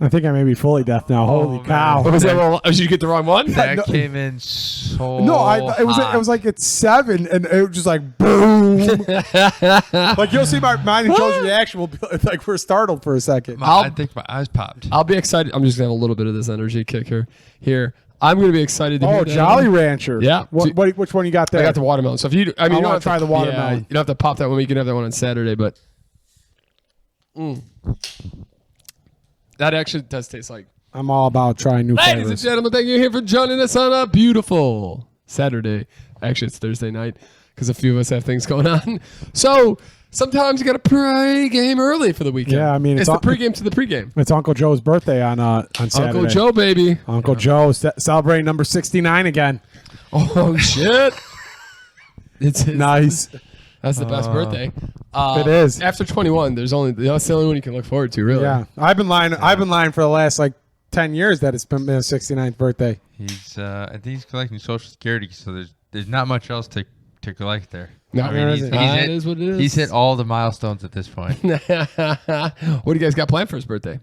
I think I may be fully deaf now. Holy cow! Was that did you get the wrong one? That came in so it was like at 7, and it was just like boom. Like you'll see mine and Joe's reaction will be like we're startled for a second. I think my eyes popped. I'll be excited. I'm just gonna have a little bit of this energy kick here. I'm gonna be excited to hear that. Jolly Rancher. Yeah. Which one you got there? I got the watermelon. So if you, I mean, you don't have to try the watermelon. Yeah, you don't have to pop that one. You can have that one on Saturday, but that actually does taste like. I'm all about trying new flavors. Ladies and gentlemen, thank you here for joining us on a beautiful Saturday. Actually, it's Thursday night because a few of us have things going on. So sometimes you got to pregame early for the weekend. Yeah, I mean it's the pregame to the pregame. It's Uncle Joe's birthday on Saturday. Uncle Joe, baby. Uncle Joe celebrating number 69 again. Oh shit! It's nice. That's the best birthday. It is. After 21, that's the only one you can look forward to, really. Yeah, I've been lying for the last 10 years that it's been his 69th birthday. He's I think he's collecting Social Security, so there's not much else to collect there. No, it is what it is. He's hit all the milestones at this point. What do you guys got planned for his birthday?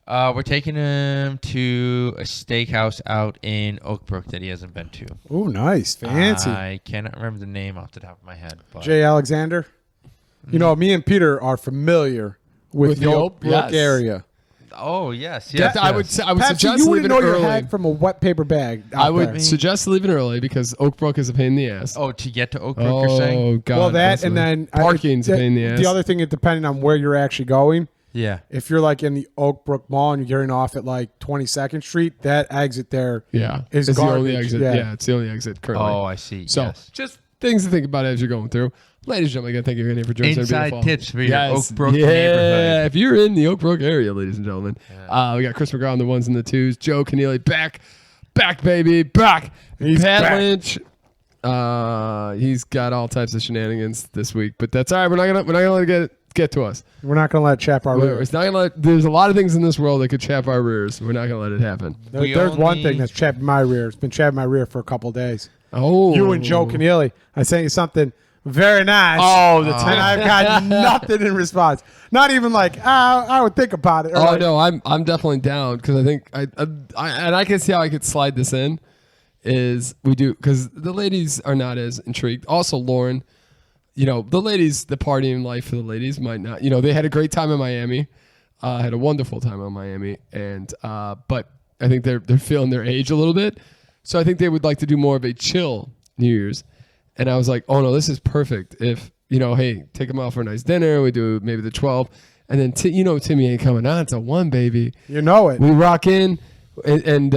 We're taking him to a steakhouse out in Oak Brook that he hasn't been to. Oh, nice. Fancy. I cannot remember the name off the top of my head. But J. Alexander? You know, me and Peter are familiar with the Oak Brook area. Oh, yes. I would suggest you wouldn't leaving know early. your head from a wet paper bag. I would suggest leaving early because Oak Brook is a pain in the ass. Oh, to get to Oak Brook, you're saying? Oh, God. Well, that and then parking's a pain in the ass. The other thing is depending on where you're actually going. Yeah. If you're in the Oak Brook Mall and you're getting off at 22nd Street, that exit there is it's garbage. The only exit. Yeah, it's the only exit currently. Oh, I see. So just things to think about as you're going through. Ladies and gentlemen, again, thank you again for joining us. Inside tips for your Oak Brook neighborhood. Yeah, if you're in the Oak Brook area, ladies and gentlemen. We got Chris McGraw on the ones and the twos. Joe Keneally back, baby, back. He's Pat back. Lynch. He's got all types of shenanigans this week, but that's all right. We're not gonna let it get to us. We're not going to let it chap our rear. It's not gonna let. There's a lot of things in this world that could chap our rears. We're not gonna let it happen. There's one thing that's chapping my rear. It's been chapping my rear for a couple of days. Oh, You and Joe Keneally. I sent you something very nice. Oh, and I've got nothing in response. Not even I would think about it. Oh no, I'm definitely down because I think I can see how I could slide this in. Is we do because the ladies are not as intrigued. Also, Lauren, the ladies, the partying life for the ladies might not. They had a great time in Miami, had a wonderful time in Miami, and but I think they're feeling their age a little bit. So I think they would like to do more of a chill New Year's. And I was like, oh no, this is perfect. If, hey, take them out for a nice dinner. We do maybe the 12. And then, Timmy ain't coming on until 1, baby. You know it. We rock in and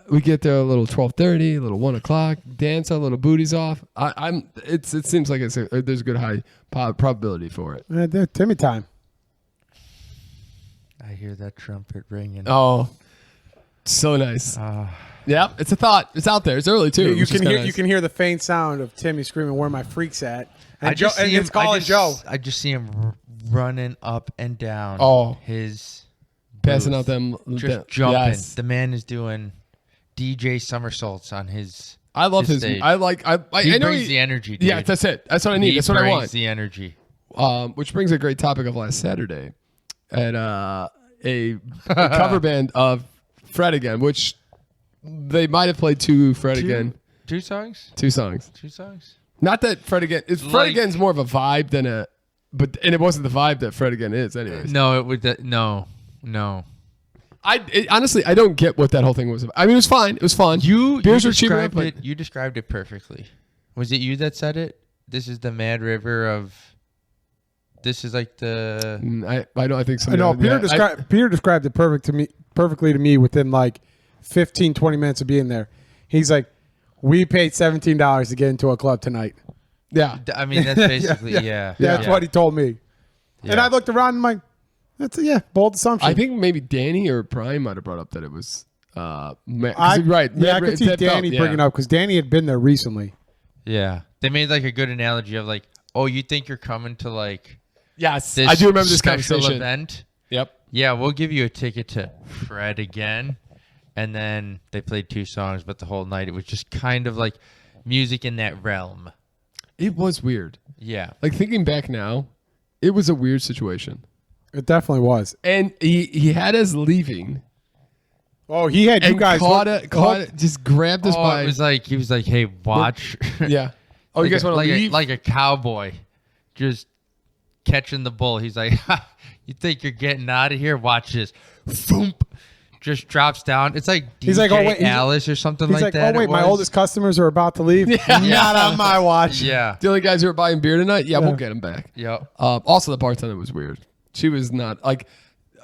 we get there a little 12:30, a little 1 o'clock, dance our little booties off. It seems like there's a good high probability for it. Timmy time. I hear that trumpet ringing. Oh, so nice. Yeah, it's a thought. It's out there. It's early too. You can hear the faint sound of Timmy screaming, "Where my freak's at?" And it's calling Joe. I just see him running up and down. His passing booth, out them just jumping. Yes. The man is doing DJ somersaults on his. I love his. Stage. I know brings the energy. Dude. Yeah, that's it. That's what I need. That's what I want. The energy. Which brings a great topic of last Saturday, at a cover band of Fred Again, which. They might have played Fred Again. 2 songs? 2 songs. 2 songs? Not that Fred Again. Fred Again's more of a vibe than and it wasn't the vibe that Fred Again is, anyways. No, no. Honestly, I don't get what that whole thing was about. I mean, it was fine. It was fun. You described it perfectly. Was it you that said it? This is the Mad River of. This is like the. I think so. No, Peter described it perfectly to me within 15, 20 minutes of being there. He's like, we paid $17 to get into a club tonight. Yeah. I mean, that's basically, yeah. That's what he told me. Yeah. And I looked around and I'm like, that's bold assumption. I think maybe Danny or Brian might have brought up that it was, right. I could see Danny bringing it up because Danny had been there recently. Yeah. They made a good analogy of you think you're coming to yes, this I do remember this special conversation. event? Yep. Yeah, we'll give you a ticket to Fred Again. And then they played 2 songs, but the whole night it was just kind of music in that realm. It was weird. Yeah. Thinking back now, it was a weird situation. It definitely was. And he had us leaving. Oh, he had you And guys caught it, just grabbed us by. He was like, hey, watch. Yeah. Oh, you guys want to leave? Like a cowboy, just catching the bull. He's like, you think you're getting out of here? Watch this. Boom. Just drops down. It's like He's like, oh, wait, Alice or something He's like that. oh, wait, my oldest customers are about to leave. Not on my watch. Yeah. The only guys who were buying beer tonight? Yeah, we'll get them back. Yep. Also, the bartender was weird. She was not like.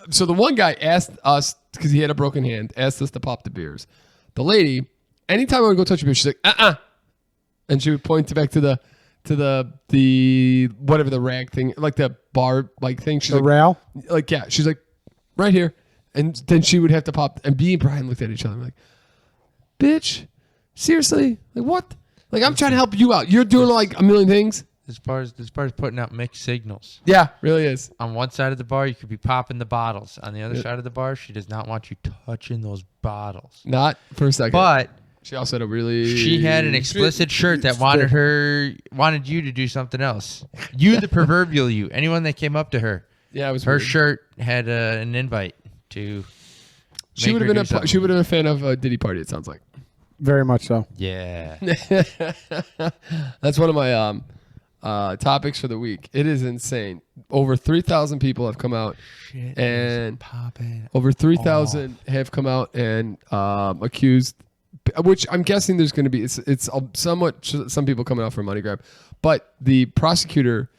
So the one guy asked us, because he had a broken hand, asked us to pop the beers. The lady, anytime I would go touch a beer, she's like, and she would point back to the whatever the rag thing, like the bar like thing. She's The like, rail? like, yeah, she's like, right here. And then she would have to pop. And B and Brian looked at each other like, bitch, seriously? Like, what? Like, I'm trying to help you out. You're doing like a million things. This bar's putting out mixed signals. Yeah, really is. On one side of the bar, you could be popping the bottles. On the other side of the bar, she does not want you touching those bottles. Not for a second. But she also had a really. she had an explicit shirt that wanted you to do something else. You, the proverbial you. Anyone that came up to her. Yeah, it was her weird. shirt had an invite to. She would have been she would have been a fan of Diddy Party. It sounds like. Very much so. Yeah. That's one of my topics for the week. It is insane. Over 3,000 people have come out, and over 3,000 have come out and accused. Which I'm guessing there's going to be. It's somewhat some people coming out for a money grab, but the prosecutor,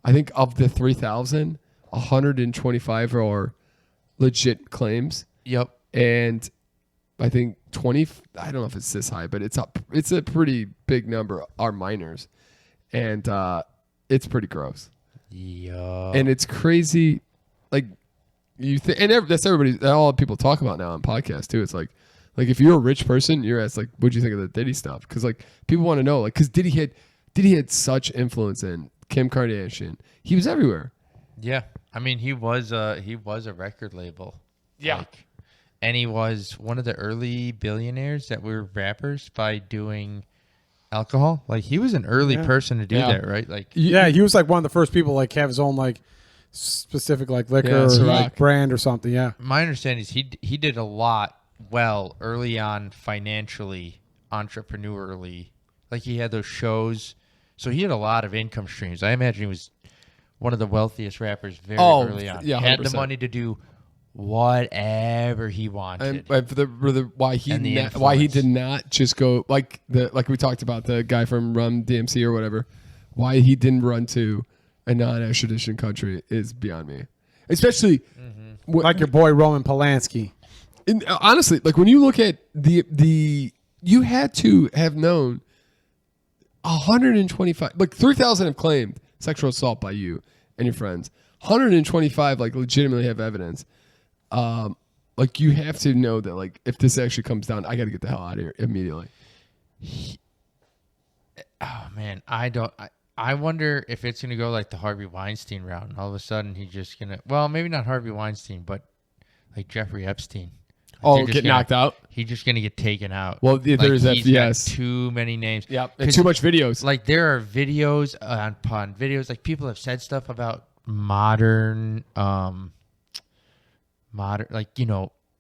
I think of the 3,000, 125 are legit claims. Yep. And I think 20. I don't know if it's this high, but it's up. It's a pretty big number. Are minors. And it's pretty gross. Yeah. And it's crazy. Like you think, and that's everybody. All people talk about now on podcasts too. It's like if you're a rich person, you're asked like, "What'd you think of the Diddy stuff?" Because like people want to know, like, because Diddy had such influence in Kim Kardashian. He was everywhere. Yeah. I mean, he was a record label. Yeah. Like, and he was one of the early billionaires that were rappers by doing alcohol. Like, he was an early person to do that, right? Like, yeah, he was like one of the first people like have his own like specific like liquor or like brand or something. Yeah. My understanding is he did a lot well early on financially, entrepreneurially. Like, he had those shows, so he had a lot of income streams. I imagine he was one of the wealthiest rappers very early on. Yeah, 100%. Had the money to do whatever he wanted. And why he did not just go like we talked about the guy from Run DMC or whatever. Why he didn't run to a non-extradition country is beyond me. Especially like your boy Roman Polanski. Honestly, like when you look at the you had to have known 125, like 3,000 have claimed sexual assault by you and your friends. 125 like legitimately have evidence. Like you have to know that like if this actually comes down, I got to get the hell out of here immediately. Oh man, I wonder if it's gonna go like the Harvey Weinstein route, and all of a sudden he's just gonna, well, maybe not Harvey Weinstein, but like Jeffrey Epstein. Get knocked out. He's just gonna get taken out. Well, there's that. Yes, too many names. Yep, and too much videos. Like there are videos upon videos. Like people have said stuff about modern, like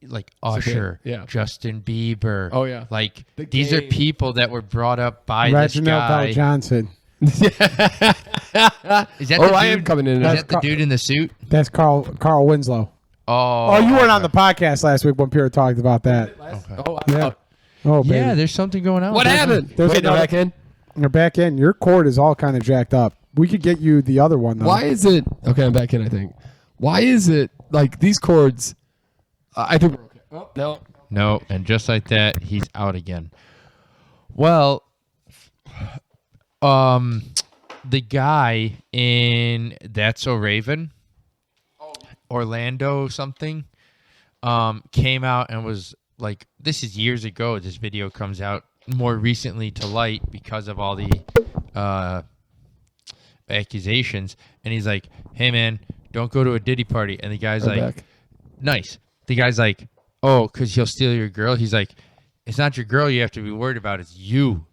like Usher, Justin Bieber. Oh yeah, like these are people that were brought up by Reginald this guy. Johnson. Is that I am coming in. Is that the dude in the suit? That's Carl Winslow. Oh, you weren't on the podcast last week when Pierre talked about that. Okay. Yeah, there's something going on. What happened? They're back in. They're back in. Your cord is all kind of jacked up. We could get you the other one though. Why is it? Okay, I'm back in. I think. Why is it like these cords? I think we're okay. No, and just like that, he's out again. Well, the guy in That's So Raven, Orlando something, came out and was like, this is years ago. This video comes out more recently to light because of all the accusations, and he's like, hey man, don't go to a Diddy party. And the guy's like, nice. The guy's like, oh, because he'll steal your girl. He's like, it's not your girl you have to be worried about. It's you.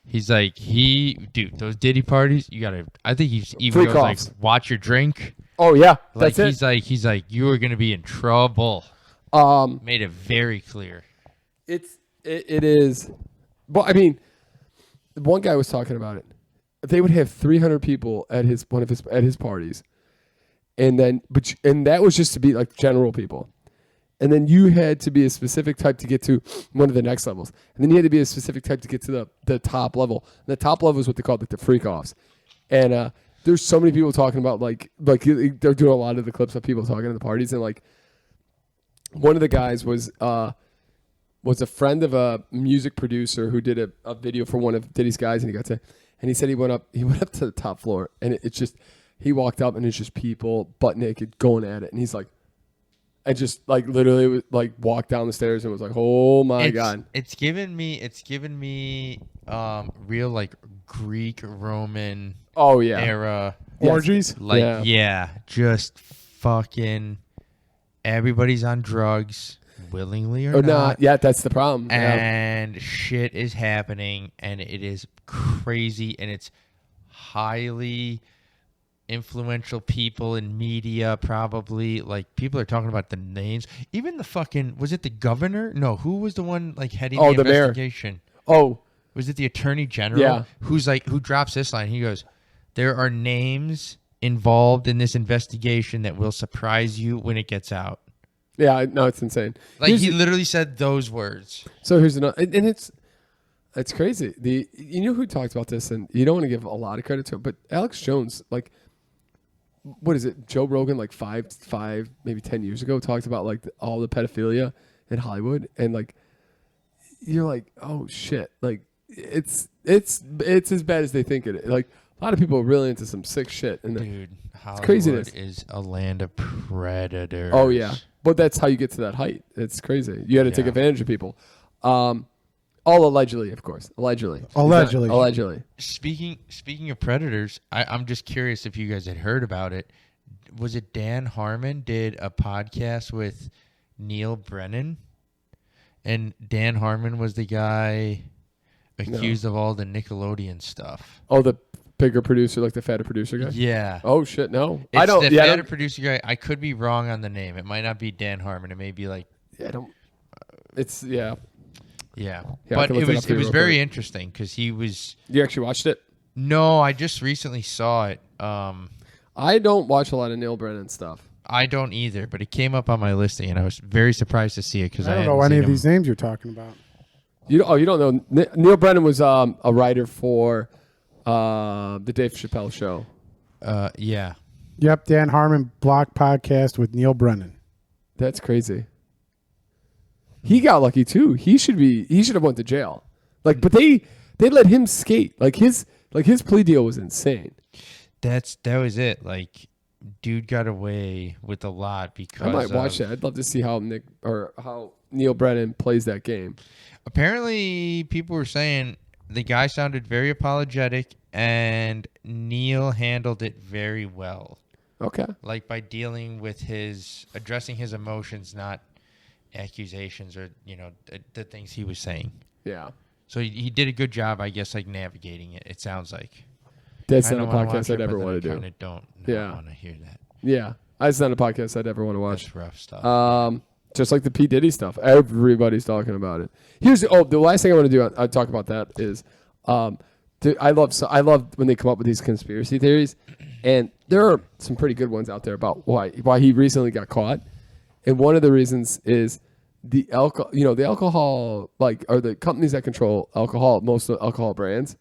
He's like, dude, those Diddy parties, you got to, I think he's even goes like, watch your drink. Oh yeah, Like that's he's like you are going to be in trouble. it. Made it very clear. It is. Well, I mean, one guy was talking about it. They would have 300 people at his parties, and that was just to be like general people, and then you had to be a specific type to get to one of the next levels, and then you had to be a specific type to get to the top level. And the top level is what they call like the freak offs, and there's so many people talking about like they're doing a lot of the clips of people talking at the parties, and like one of the guys was a friend of a music producer who did a video for one of Diddy's guys, and he said he went up to the top floor, and it's just, he walked up and it's just people butt naked going at it, and he's like, I just like literally like walked down the stairs and was like, oh my God. It's given me real like Greek Roman era orgies. Like just fucking everybody's on drugs. Willingly or not. Yeah, that's the problem. And shit is happening, and it is crazy, and it's highly influential people in media, probably. Like, people are talking about the names. Even the fucking, was it the governor? No, who was the one like heading the investigation? Mayor. Was it the attorney general? Yeah. Who drops this line? He goes, there are names involved in this investigation that will surprise you when it gets out. Yeah, no, it's insane. Like, he literally said those words. So here's another, and it's crazy. You know who talked about this, and you don't want to give a lot of credit to him, but Alex Jones, like, what is it? Joe Rogan, like five, maybe 10 years ago, talked about like all the pedophilia in Hollywood, and like, you're like, oh shit, like it's as bad as they think it is. Like, a lot of people are really into some sick shit, and dude, Hollywood craziness. Is a land of predators. Oh yeah. But that's how you get to that height. It's crazy. You had to take advantage of people. All allegedly, of course. Allegedly. Speaking of predators, I'm just curious if you guys had heard about it. Was it Dan Harmon did a podcast with Neil Brennan? And Dan Harmon was the guy accused of all the Nickelodeon stuff. Oh, the bigger producer, like the fatter producer guy? Yeah. Oh, shit, no. I don't. The fatter producer guy, I could be wrong on the name. It might not be Dan Harmon. It may be like... It's, yeah. Yeah. But it was very interesting because he was... You actually watched it? No, I just recently saw it. I don't watch a lot of Neil Brennan stuff. I don't either, but it came up on my listing, and I was very surprised to see it because I don't know any of these names you're talking about. You don't know? Neil Brennan was a writer for the Dave Chappelle Show. Yeah. Yep, Dan Harmon Block Podcast with Neil Brennan. That's crazy. He got lucky too. He should have went to jail. Like, but they let him skate. Like his plea deal was insane. That was it. Like, dude got away with a lot because I might watch that. I'd love to see how Neil Brennan plays that game. Apparently, people were saying the guy sounded very apologetic, and Neil handled it very well. Okay. Like, by dealing with addressing his emotions, not accusations or, the things he was saying. Yeah. So he did a good job, I guess, like navigating it. It sounds like. That's not a podcast I'd ever want to do. I don't want to hear that. Yeah. That's not a podcast I'd ever want to watch. That's rough stuff. Just like the P. Diddy stuff. Everybody's talking about it. The last thing I want to do, I talk about that is, I love when they come up with these conspiracy theories, and there are some pretty good ones out there about why he recently got caught. And one of the reasons is the alcohol, like, are the companies that control alcohol, most of the alcohol brands,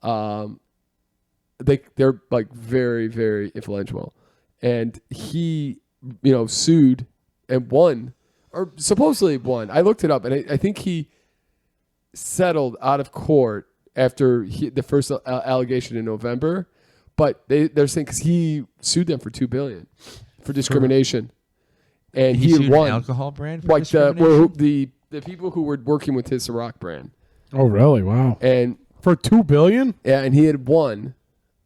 they're like very, very influential. And he, sued and won, or supposedly won. I looked it up, and I think he settled out of court after the first allegation in November. But they're saying because he sued them for $2 billion for discrimination, and he had won. An alcohol brand, for like the people who were working with his Ciroc brand. Oh, really? Wow! And for $2 billion? Yeah, and he had won.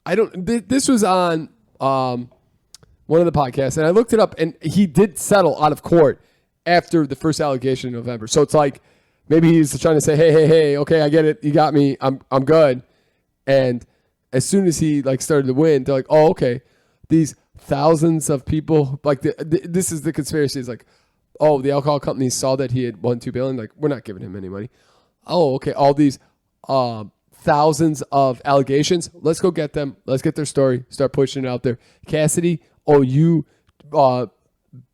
This was on one of the podcasts, and I looked it up, and he did settle out of court after the first allegation in November. So it's like maybe he's trying to say, hey, okay, I get it, you got me, I'm good. And as soon as he like started to win, they're like, oh, okay, these thousands of people. Like this is the conspiracy. It's like, oh, the alcohol company saw that he had won $2 billion. Like, we're not giving him any money. Oh, okay. All these thousands of allegations. Let's go get them. Let's get their story. Start pushing it out there. Cassidy,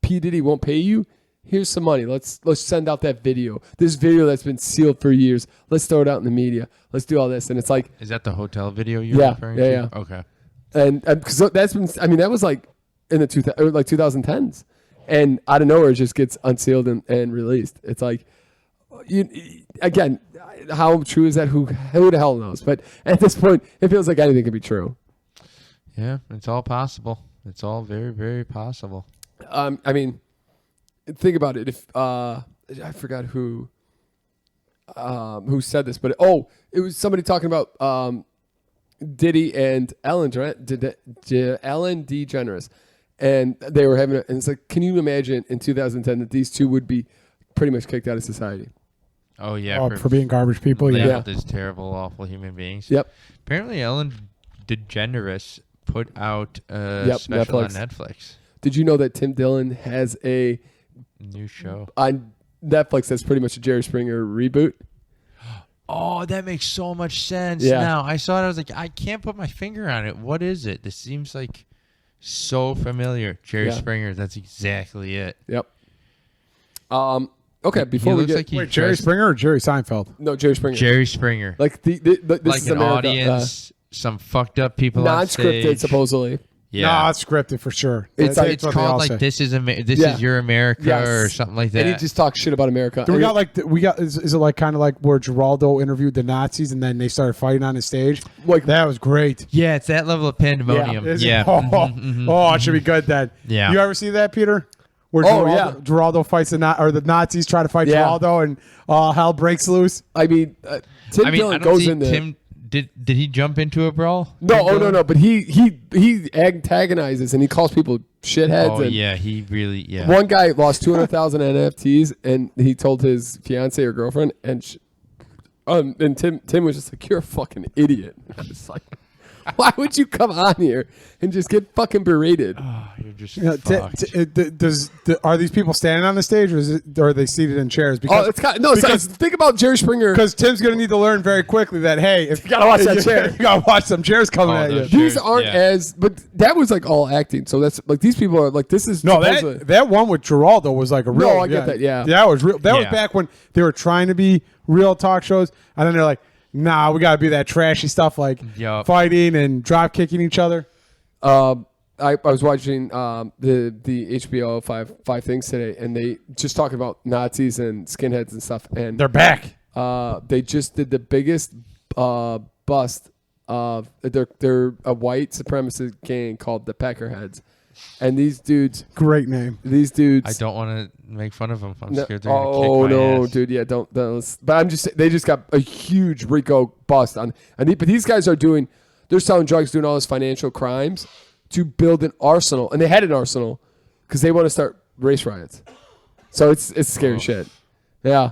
P. Diddy won't pay you. Here's some money. Let's send out that video. This video that's been sealed for years. Let's throw it out in the media. Let's do all this. And it's like, is that the hotel video you're referring to? Yeah. Okay. And because that's been, I mean, that was like in the 2010s, and out of nowhere it just gets unsealed and released. It's like, again, how true is that? Who the hell knows? But at this point, it feels like anything can be true. Yeah, it's all possible. It's all very, very possible. I mean, think about it. If I forgot who said this, but it was somebody talking about Diddy and Ellen DeGeneres, and they were having and it's like, can you imagine in 2010 that these two would be pretty much kicked out of society? Oh yeah, for being garbage people. Yeah. These terrible, awful human beings. Yep. Apparently, Ellen DeGeneres put out a special on Netflix. Did you know that Tim Dillon has a new show on Netflix that's pretty much a Jerry Springer reboot? Oh, that makes so much sense. Yeah. Now I saw it. I was like, I can't put my finger on it. What is it? This seems like so familiar. Jerry Springer. That's exactly it. Yep. Okay. Before we get Jerry Springer or Jerry Seinfeld? No, Jerry Springer. Jerry Springer. Like this like is an America. Audience. Some fucked up people non-scripted, on stage. supposedly. Yeah, no, it's scripted for sure. It's called like This Is Your America or something like that. And he just talks shit about America. Do is it like kind of like where Geraldo interviewed the Nazis and then they started fighting on the stage? Like that was great. Yeah, it's that level of pandemonium. Yeah. Oh, it should be good then. Yeah. You ever see that, Peter? Where Geraldo fights the Nazis try to fight Geraldo and hell breaks loose. I mean, Tim Dillon goes in there. Did he jump into a brawl? No. But he antagonizes and he calls people shitheads. Oh and yeah, he really One guy lost 200,000 NFTs and he told his fiance or girlfriend and Tim was just like, "You're a fucking idiot." I was like, why would you come on here and just get fucking berated? Oh, you're just are these people standing on the stage or are they seated in chairs? Because, think about Jerry Springer. Because Tim's going to need to learn very quickly that, hey, if you got to watch that chair. You got to watch some chairs coming at you. These aren't but that was like all acting. So that's like these people are like, this is. No, that one with Geraldo was like a real. No, I get that. Yeah. That was real. That was back when they were trying to be real talk shows. And then they're like, nah, we got to be that trashy stuff like fighting and drop kicking each other. I was watching the HBO five things today, and they just talking about Nazis and skinheads and stuff. And they're back. They just did the biggest bust of they're a white supremacist gang called the Peckerheads. And these dudes, great name. These dudes. I don't want to make fun of them. I'm scared they're gonna kick my ass. Dude, yeah, don't. But I'm just. They just got a huge RICO bust on. But these guys are doing. They're selling drugs, doing all this financial crimes to build an arsenal, and they had an arsenal because they want to start race riots. So it's scary shit. Yeah.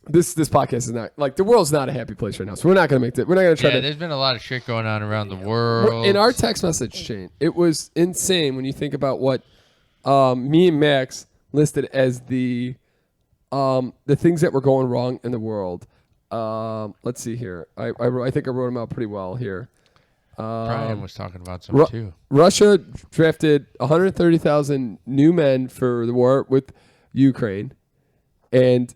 This podcast is not like the world's not a happy place right now, so we're not gonna make that. We're not gonna try. Yeah, there's been a lot of shit going on around the world. In our text message chain, it was insane when you think about what me and Max listed as the things that were going wrong in the world. Let's see here. I think I wrote them out pretty well here. Brian was talking about some too. Russia drafted 130,000 new men for the war with Ukraine, and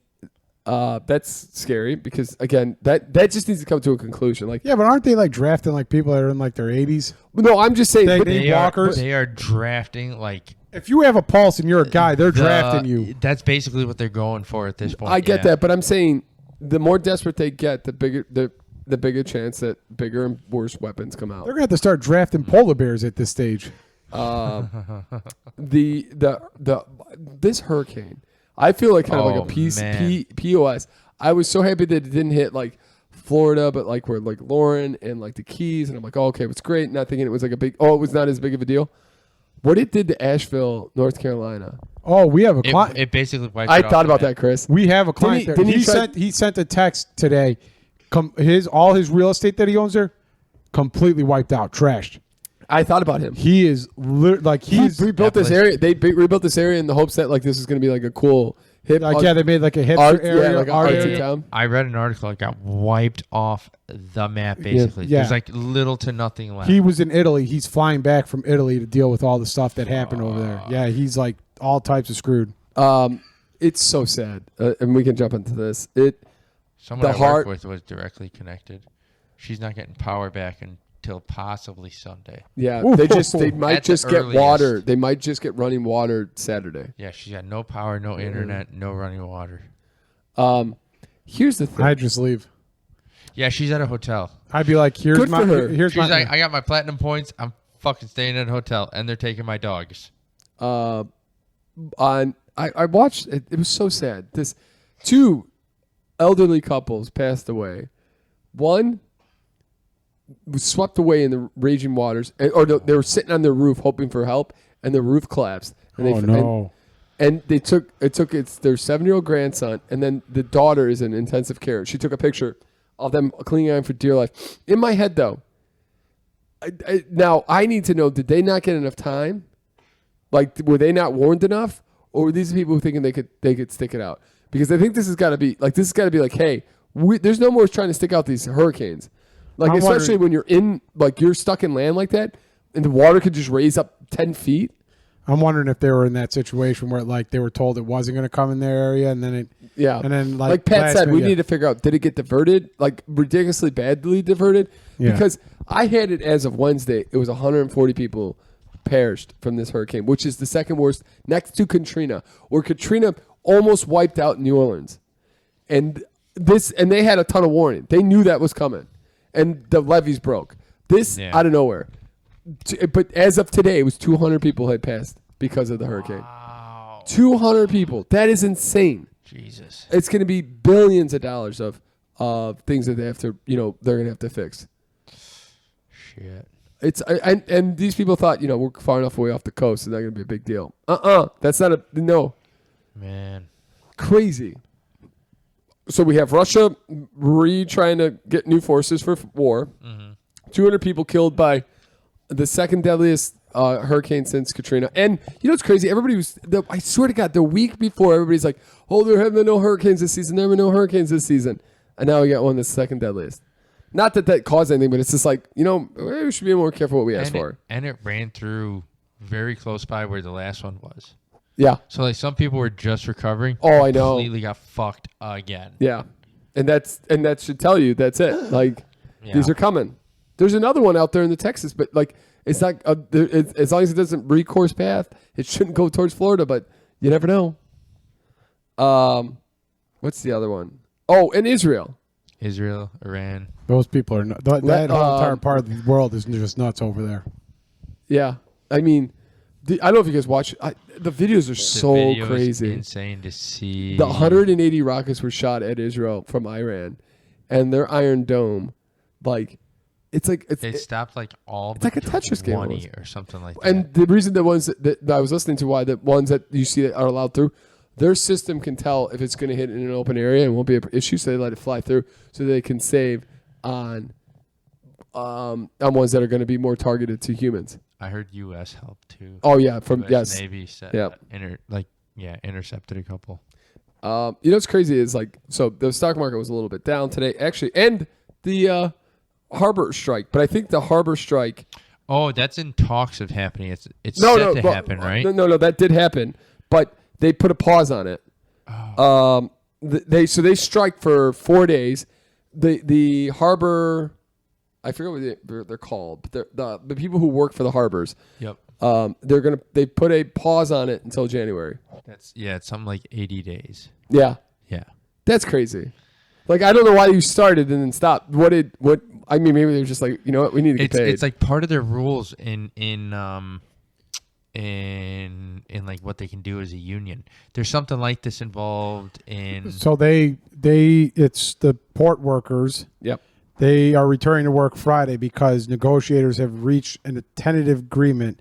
that's scary because again, that just needs to come to a conclusion. Like, yeah, but aren't they like drafting like people that are in like their 80s? No, I'm just saying they are drafting like. If you have a pulse and you're a guy, they're drafting you. That's basically what they're going for at this point. I get that, but I'm saying the more desperate they get, the bigger chance that bigger and worse weapons come out. They're gonna have to start drafting polar bears at this stage. This hurricane, I feel like kind of like a POS. I was so happy that it didn't hit like Florida, but like where like Lauren and like the Keys, and I'm like, oh, okay, it's great. Not thinking it was like it was not as big of a deal. What it did to Asheville, North Carolina. Oh, we have a client. It basically wiped I thought about that, Chris. We have a client there. He sent a text today. All his real estate that he owns there, completely wiped out, trashed. I thought about him. He is he's rebuilt this area. They rebuilt this area in the hopes that like this is going to be like a cool hip. they made like a hipster art, area, like an art artsy area. town. I read an article. It got wiped off the map. Basically, Yeah. there's like little to nothing left. He was in Italy. He's flying back from Italy to deal with all the stuff that happened over there. Yeah, he's like all types of screwed. It's so sad, and we can jump into this. Someone I work with was directly connected. She's not getting power back until possibly Sunday. Yeah, Ooh. they might At the just get earliest. water. They might just get running water Saturday. Yeah, she's got no power, no internet, no running water. Here's the thing. I'd just leave. Yeah, she's at a hotel. I'd be like, here's Good my for her. here's She's my like, I got my platinum points. I'm fucking staying at a hotel, and they're taking my dogs. I watched it. It was so sad. This 2 elderly couples passed away. One was swept away in the raging waters, they were sitting on their roof hoping for help, and the roof collapsed. And And they took their 7-year-old grandson, and then the daughter is in intensive care. She took a picture of them clinging on for dear life. In my head, though, now I need to know: did they not get enough time? Like, were they not warned enough, or were these people thinking they could stick it out? Because I think this has got to be like, hey, there's no more trying to stick out these hurricanes. Like, especially when you're you're stuck in land like that, and the water could just raise up 10 feet. I'm wondering if they were in that situation where like they were told it wasn't going to come in their area, and then it and then like Pat said, we need to figure out, did it get diverted, like ridiculously badly diverted? Yeah. Because I had it as of Wednesday, it was 140 people perished from this hurricane, which is the second worst next to Katrina, where Katrina almost wiped out New Orleans, and they had a ton of warning. They knew that was coming, and the levees broke. Out of nowhere. But as of today, it was 200 people had passed because of the hurricane. Wow. 200 people. That is insane. Jesus. It's going to be billions of dollars of things that they have to, they're going to have to fix. Shit. It's and these people thought, we're far enough away off the coast, it's not going to be a big deal. That's not no. Man. Crazy. So we have Russia trying to get new forces for war. Mm-hmm. 200 people killed by the second deadliest hurricane since Katrina. And what's crazy? Everybody I swear to God, the week before, everybody's like, oh, there have been no hurricanes this season. There have been no hurricanes this season. And now we got one that's second deadliest. Not that caused anything, but it's just like, we should be more careful what we ask for. And it ran through very close by where the last one was. Yeah. So like some people were just recovering. Oh, I know. Completely got fucked again. Yeah. And that should tell you that's it. Like, these are coming. There's another one out there in the Texas, but like it's not as long as it doesn't recourse path, it shouldn't go towards Florida. But you never know. What's the other one? Oh, and Israel, Iran. Those people are that whole entire part of the world is just nuts over there. Yeah, I mean, I don't know if you guys watch. The videos are so crazy, insane to see. The 180 rockets were shot at Israel from Iran, and their Iron Dome, like. They stopped like all. It's like a Tetris game or something like that. And the reason the ones that I was listening to, why the ones that you see that are allowed through, their system can tell if it's going to hit in an open area and won't be an issue, so they let it fly through, so they can save on ones that are going to be more targeted to humans. I heard U.S. help too. Oh yeah, US Navy set, intercepted a couple. What's crazy is so the stock market was a little bit down today, actually, and the harbor strike, but I think the harbor strike. Oh, that's in talks of happening. It's set to happen, right? No, that did happen, but they put a pause on it. Oh. They strike for 4 days. The harbor, I forget what they're called, but the people who work for the harbors. Yep. They put a pause on it until January. It's something like 80 days. Yeah. Yeah. That's crazy. Like, I don't know why you started and then stopped. I mean, maybe they're just like, you know what, we need to get paid. It's like part of their rules in like what they can do as a union. There's something like this involved in. So it's the port workers. Yep. They are returning to work Friday because negotiators have reached a tentative agreement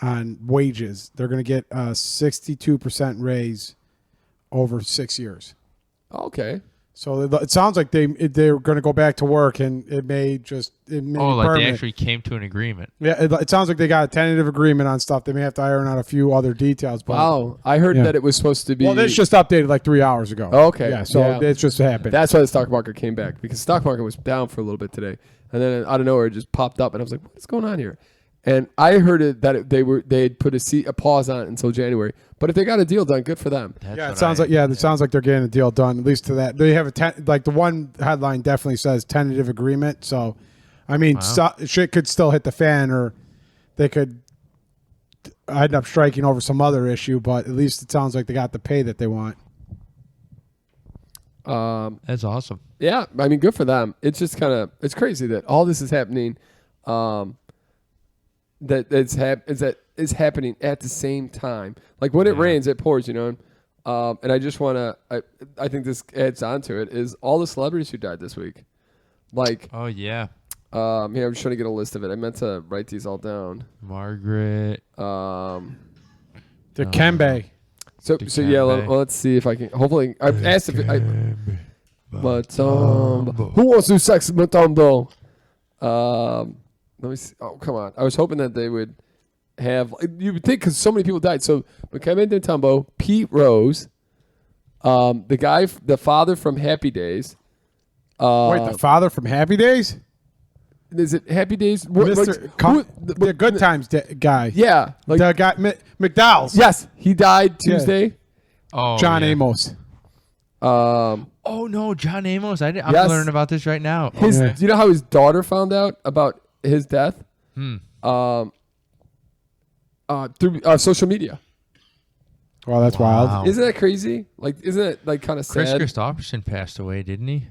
on wages. They're going to get a 62% raise over 6 years. Okay. So it sounds like they're going to go back to work, and it may like permanent. they actually came to an agreement. Yeah, it sounds like they got a tentative agreement on stuff. They may have to iron out a few other details. But, Wow, I heard that it was supposed to be. Well, this just updated like 3 hours ago. Oh, okay. Yeah, so it's just happened. That's why the stock market came back, because the stock market was down for a little bit today, and then out of nowhere it just popped up, and I was like, "What's going on here?" And I heard they had put a pause on it until January. But if they got a deal done, good for them. It sounds like they're getting a deal done. At least to that, they have like the one headline definitely says tentative agreement. So, I mean, shit could still hit the fan, or they could end up striking over some other issue. But at least it sounds like they got the pay that they want. That's awesome. Yeah, I mean, good for them. It's just it's crazy that all this is happening. That it's happening at the same time. Like when it rains, it pours, and I just want to, I think this adds on to it, is all the celebrities who died this week. Like, oh yeah. I'm just trying to get a list of it. I meant to write these all down. Margaret. Dikembe. So yeah, let's see if I can. Hopefully, I've asked if Mutombo. Who wants to do sex with Mutombo? Let me see. Oh, come on. I was hoping that they would have. You would think, because so many people died. So Dikembe Mutombo, Pete Rose, the father from Happy Days. Wait, the father from Happy Days? Is it Happy Days? The Good Times guy. Yeah, like the guy McDowell's. Yes, he died Tuesday. Yeah. Oh, John Amos. Oh no, John Amos! I'm learning about this right now. Do you know how his daughter found out about his death? Through social media. Well, that's wild. Isn't that crazy? Like, isn't it like kind of sad? Chris Christopherson passed away, didn't he?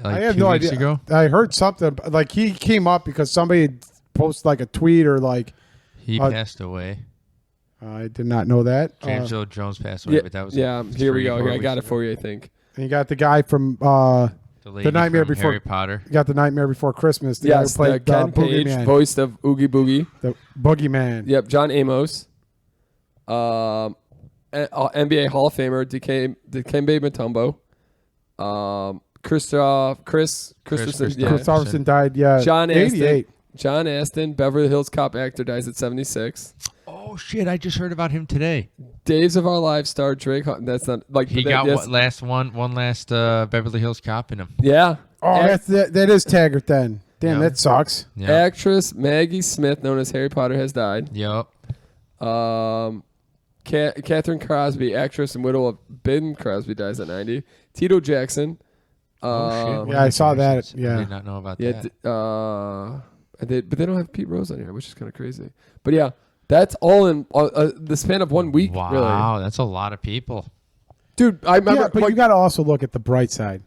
I have no idea. Ago? I heard something like he came up because somebody posted like a tweet or like he passed away. I did not know that. James Earl Jones passed away, but that was here we go. Here, I got it for you, I think. And you got the guy from the Nightmare Before Harry Potter. You got the Nightmare Before Christmas. The guy who played Ken Page, voiced of Oogie Boogie. The Boogeyman. Yep, John Amos. NBA Hall of Famer Dikembe Mutombo. Christopherson died. Yeah, John 88. John Astin, Beverly Hills Cop actor, dies at 76. Oh shit! I just heard about him today. Days of Our Lives star Drake. That's not like he got one last Beverly Hills Cop in him. Yeah. Oh, that is Taggart then. Damn, that sucks. Yep. Actress Maggie Smith, known as Harry Potter, has died. Yep. Catherine Crosby, actress and widow of Ben Crosby, dies at 90. Tito Jackson. Shit. Yeah, I saw that. Yeah. I did not know about that. But they don't have Pete Rose on here, which is kind of crazy. But yeah, that's all in the span of 1 week. Wow, really. That's a lot of people. Dude, I remember. Yeah, but you got to also look at the bright side.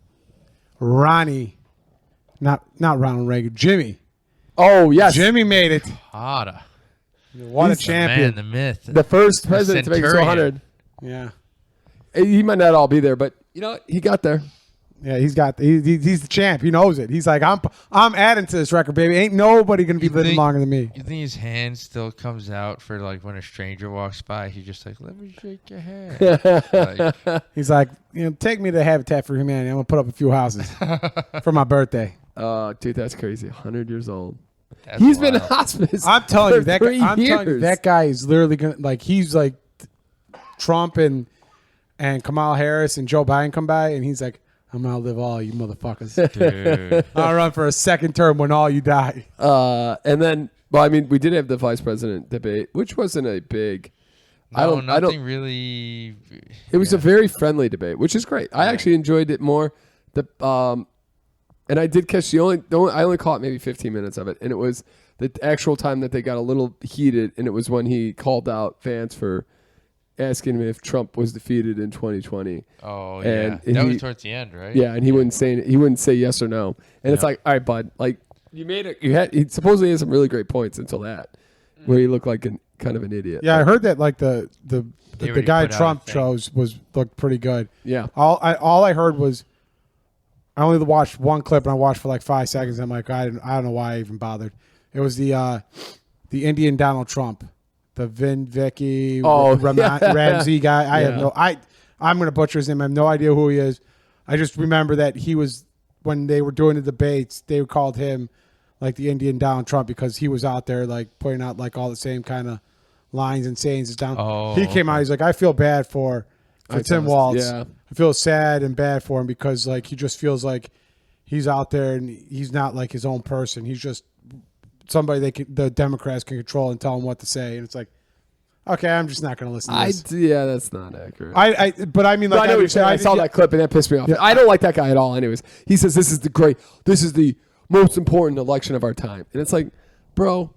Ronnie, not Ronald Reagan, Jimmy. Oh, yes. Jimmy made it. Carter. What a champion. The man, the myth. The first president to make it to 100. Yeah. He might not all be there, but you know, he got there. Yeah, he's the champ. He knows it. He's like, I'm adding to this record, baby. Ain't nobody gonna be living longer than me. You think his hand still comes out for like when a stranger walks by? He's just like, let me shake your hand. He's like, take me to Habitat for Humanity. I'm gonna put up a few houses for my birthday. Dude, that's crazy. 100 years old. He's been in hospice. I'm telling you, that guy, that guy is literally gonna he's like Trump and Kamala Harris and Joe Biden come by, and he's like, I'm gonna outlive all you motherfuckers. Dude. I'll run for a second term when all you die. And then, well, I mean, we did have the vice president debate, which wasn't a big. Nothing really. It was a very friendly debate, which is great. I actually enjoyed it more. And I did catch I only caught maybe 15 minutes of it, and it was the actual time that they got a little heated, and it was when he called out fans for asking him if Trump was defeated in 2020. Oh, yeah. That was towards the end, right? Yeah, and he wouldn't say yes or no. And it's like, all right, bud, like he supposedly had some really great points until that, where he looked like kind of an idiot. Yeah, I heard that like the guy Trump chose looked pretty good. Yeah. All I heard was I only watched one clip, and I watched for like 5 seconds. And I'm like, I don't know why I even bothered. It was the Indian Donald Trump. The Vin Vicky Ramsey guy. I'm gonna butcher his name. I have no idea who he is. I just remember that he was, when they were doing the debates, they called him like the Indian Donald Trump because he was out there like putting out like all the same kind of lines and sayings. He came out, he's like, I feel bad for Tim Walz. Yeah. I feel sad and bad for him because like he just feels like he's out there and he's not like his own person. He's just somebody the Democrats can control and tell him what to say. And it's like, okay, I'm just not going to listen to this. Yeah, that's not accurate. But I mean, like, I know what you're saying. I saw that clip and that pissed me off. Yeah. I don't like that guy at all. Anyways, he says this is the most important election of our time, and it's like, bro,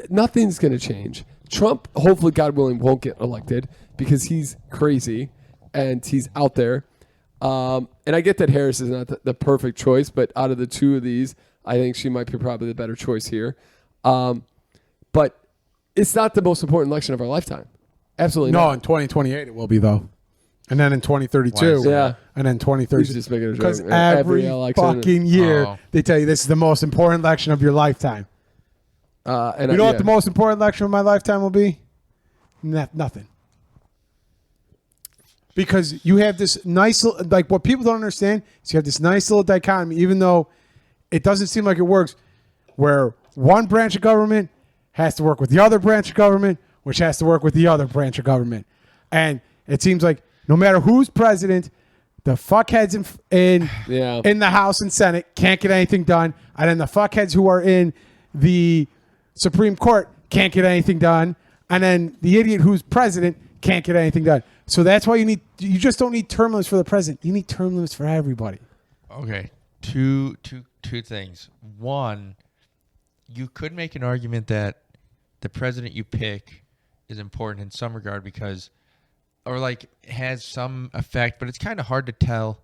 nothing's going to change. Trump, hopefully, God willing, won't get elected because he's crazy and he's out there. And I get that Harris is not the perfect choice, but out of the two of these, I think she might be probably the better choice here. But it's not the most important election of our lifetime. Absolutely not. No, in 2028 it will be, though. And then in 2032. Yeah. And then 2030. He's just making a joke. Because every fucking year they tell you this is the most important election of your lifetime. And you know what the most important election of my lifetime will be? Nothing. Because you have this nice, like what people don't understand is you have this nice little dichotomy, even though it doesn't seem like it works, where one branch of government has to work with the other branch of government, which has to work with the other branch of government. And it seems like no matter who's president, the fuckheads in the House and Senate can't get anything done. And then the fuckheads who are in the Supreme Court can't get anything done. And then the idiot who's president can't get anything done. So that's why you just don't need term limits for the president. You need term limits for everybody. Okay. Two things. One, you could make an argument that the president you pick is important in some regard because, or like has some effect, but it's kind of hard to tell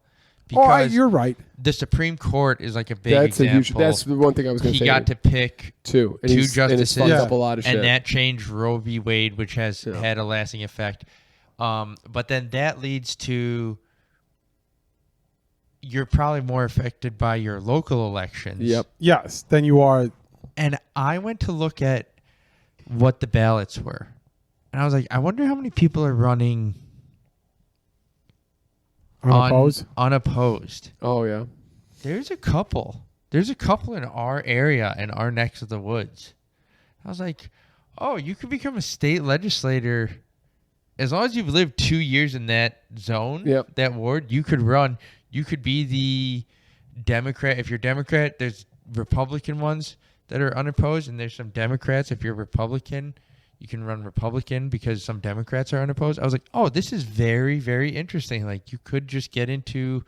because you're right. The Supreme Court is like a big example. That's the one thing I was going to say. He got to pick two justices, and up a lot of shit. And that changed Roe v. Wade, which has had a lasting effect. But then that leads to you're probably more affected by your local elections. Yep. Yes, than you are. And I went to look at what the ballots were. And I was like, I wonder how many people are running unopposed. Oh, yeah. There's a couple. There's a couple in our area, in our neck of the woods. I was like, oh, you could become a state legislator. As long as you've lived 2 years in that zone, that ward, you could run. You could be the Democrat. If you're Democrat, there's Republican ones that are unopposed, and there's some Democrats. If you're Republican, you can run Republican because some Democrats are unopposed. I was like, oh, this is very, very interesting. Like, you could just get into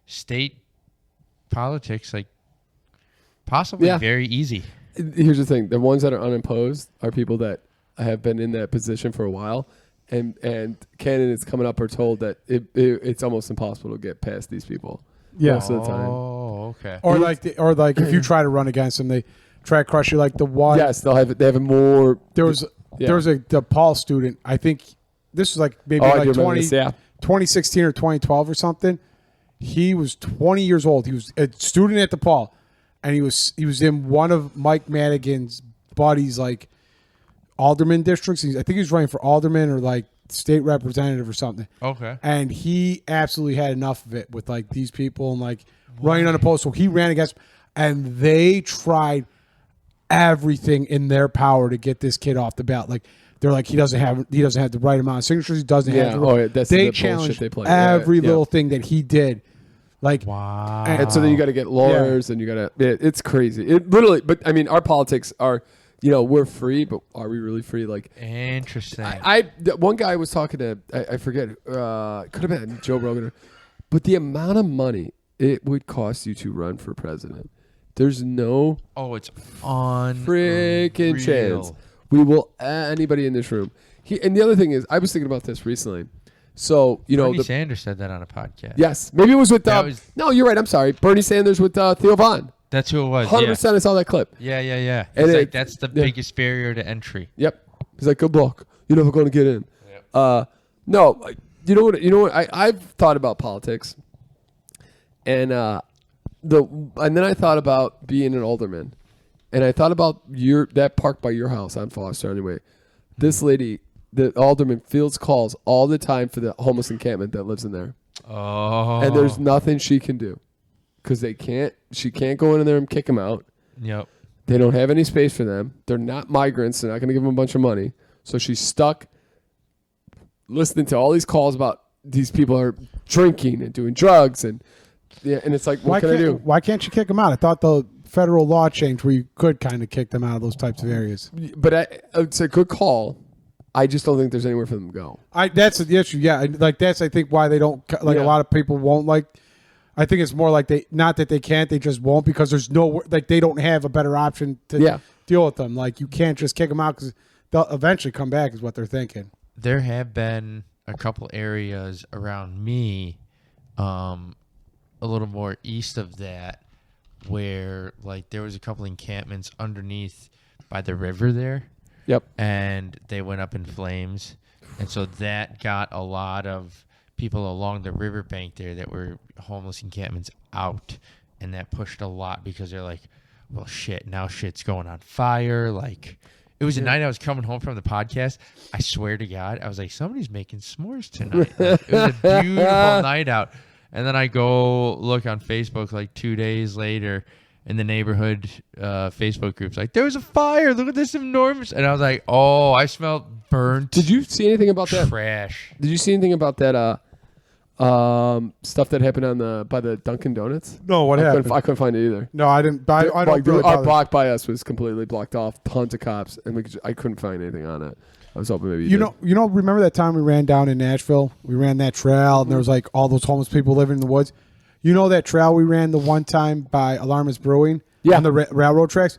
state politics, like, possibly very easy. Here's the thing. The ones that are unopposed are people that have been in that position for a while. And candidates coming up are told that it's almost impossible to get past these people most of the time. Oh, okay. Or like if you try to run against them, they try to crush you. Like the one. Yes, they have a more. There was a DePaul student. I think this was like maybe 2016 or 2012 or something. He was 20 years old. He was a student at DePaul, and he was in one of Mike Madigan's buddies like alderman districts. I think he was running for alderman or like state representative or something. Okay. And he absolutely had enough of it with like these people and like running unopposed. So he ran against, and they tried everything in their power to get this kid off the ballot. Like they're like, he doesn't have the right amount of signatures. He doesn't have. They challenged every little thing that he did. Like, wow. And so then you got to get lawyers and you got to. It's crazy. It literally. But I mean, our politics are. We're free, but are we really free? Like, interesting. One guy was talking to, I forget, could have been Joe Rogan, but the amount of money it would cost you to run for president, there's no it's on freaking chance we will anybody in this room. And the other thing is, I was thinking about this recently. So Bernie Sanders said that on a podcast. Yes, maybe it was with. No, you're right. I'm sorry. Bernie Sanders with Theo Von. That's who it was. 100%. I saw that clip. Yeah. And like that's the biggest barrier to entry. Yep. He's like, good luck. You're never going to get in. Yep. No, you know what? I've thought about politics, and then I thought about being an alderman, and I thought about that park by your house on Foster. Anyway, this lady, the alderman, fields calls all the time for the homeless encampment that lives in there. Oh. And there's nothing she can do because she can't go in there and kick them out. Yep. They don't have any space for them. They're not migrants. They're not going to give them a bunch of money. So she's stuck listening to all these calls about these people are drinking and doing drugs. And it's like, what can I do? Why can't you kick them out? I thought the federal law changed where you could kind of kick them out of those types of areas. But it's a good call. I just don't think there's anywhere for them to go. That's the issue. Yeah, like that's I think why they don't a lot of people won't like. I think it's more like not that they can't, they just won't because there's no they don't have a better option to deal with them. Like you can't just kick them out because they'll eventually come back is what they're thinking. There have been a couple areas around me, a little more east of that, where like there was a couple encampments underneath by the river there. Yep. And they went up in flames. And so that got a lot of people along the riverbank there that were homeless encampments out. And that pushed a lot because they're like, well, shit, now shit's going on fire. Like, it was a night I was coming home from the podcast. I swear to God, I was like, somebody's making s'mores tonight. Like, it was a beautiful night out. And then I go look on Facebook like 2 days later. In the neighborhood Facebook groups, like, there was a fire. Look at this enormous. And I was like, oh, I smelled burnt. Did you see anything about that? Trash. Did you see anything about that stuff that happened by the Dunkin' Donuts? No, what happened? I couldn't find it either. No, I didn't. I don't really our block by us was completely blocked off. Tons of cops, and I couldn't find anything on it. I was hoping maybe you did. Remember that time we ran down in Nashville? We ran that trail, and there was like all those homeless people living in the woods. You know that trail we ran the one time by Alarmist Brewing on the railroad tracks?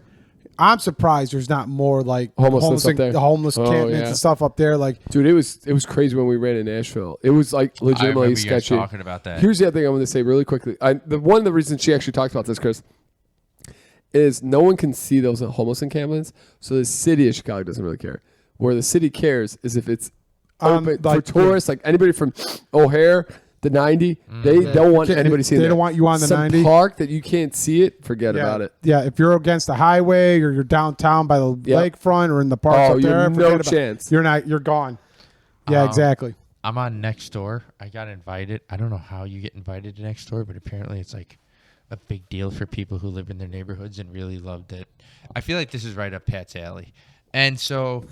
I'm surprised there's not more like homeless encampments and stuff up there. Like, dude, it was crazy when we ran in Nashville. It was like legitimately sketchy. You guys talking about that. Here's the other thing I want to say really quickly. One of the reasons she actually talked about this, Chris, is no one can see those homeless encampments. So the city of Chicago doesn't really care. Where the city cares is if it's open for tourists, like anybody from O'Hare. The 90, they don't want anybody seeing They don't want you on the 90. Some park that you can't see it, forget about it. Yeah, if you're against the highway or you're downtown by the lakefront or in the parks up there, no chance. You're gone. Yeah, exactly. I'm on Nextdoor. I got invited. I don't know how you get invited to Nextdoor, but apparently it's like a big deal for people who live in their neighborhoods and really loved it. I feel like this is right up Pat's alley. And so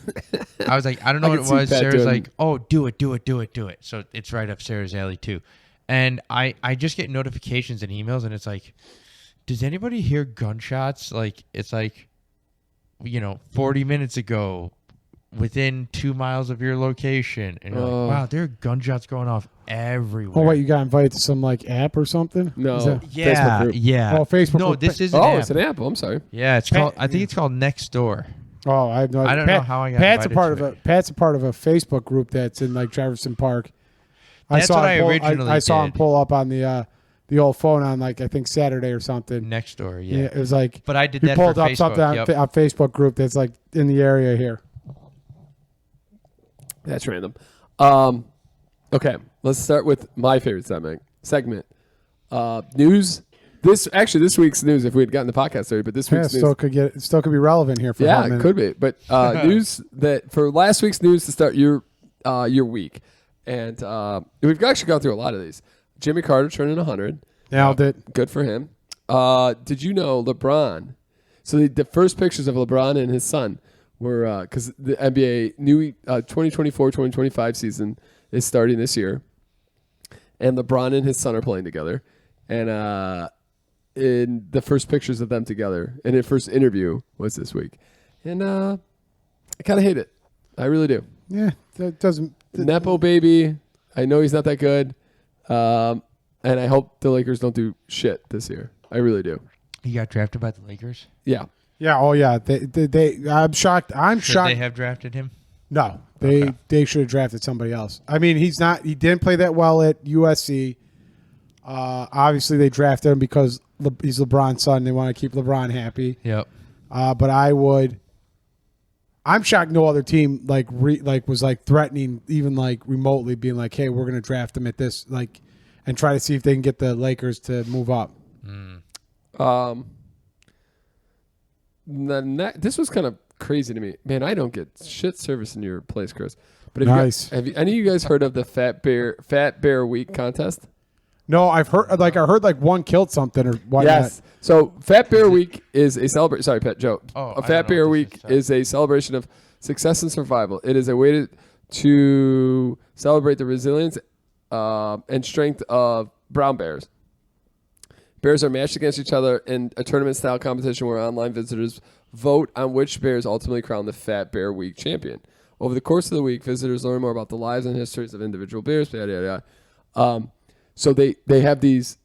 I was like, I don't know what it was. Sarah's like, oh, do it. So it's right up Sarah's alley too. And I just get notifications and emails and it's like, does anybody hear gunshots? Like, it's like, 40 minutes ago within 2 miles of your location. And you're like, wow, there are gunshots going off everywhere. Oh, wait, you got invited to some like app or something? No. Yeah. Oh, Facebook. No, this is an app. Oh, it's an app. I'm sorry. Yeah, it's called, I think it's called Nextdoor. Oh, I have no idea. I don't know how I got Pat's invited a part of a Facebook group that's in like Jefferson Park. That's what I originally I saw him pull up on the old phone on like I think Saturday or something. Nextdoor, yeah. It was like, but I did he that pulled for up Facebook, something on a Facebook group that's like in the area here. That's random. Okay, let's start with my favorite segment. News. This week's news. If we had gotten the podcast started, but this week's news still could be relevant here for it could be. But news that for last week's news to start your week, and we've actually gone through a lot of these. Jimmy Carter turning 100. Nailed it. Good for him. Did you know LeBron? So the first pictures of LeBron and his son were because the NBA new 2024-2025 season is starting this year, and LeBron and his son are playing together, and in the first pictures of them together, and their first interview was this week, and I kind of hate it. I really do. Yeah, that doesn't. Nepo baby. I know he's not that good, and I hope the Lakers don't do shit this year. I really do. He got drafted by the Lakers? Yeah. Yeah. Oh, yeah. They. I'm shocked. Should they have drafted him? No, they should have drafted somebody else. I mean, he didn't play that well at USC. Obviously, they drafted him because he's LeBron's son. They want to keep LeBron happy. Yep. But I'm shocked no other team was threatening even like remotely being like, hey, we're gonna draft him at this and try to see if they can get the Lakers to move up. This was kind of crazy to me, man. I don't get shit service in your place, Chris. But nice. Have any of you guys heard of the Fat Bear Week contest? No, I heard like one killed something or whatnot. Yes. So Fat Bear Week is a celebration. Sorry, Pet Joe. Oh, A Fat Bear Week is a celebration of success and survival. It is a way to celebrate the resilience and strength of brown bears. Bears are matched against each other in a tournament-style competition where online visitors vote on which bears ultimately crown the Fat Bear Week champion. Over the course of the week, visitors learn more about the lives and histories of individual bears. Yada yada yada. So they have these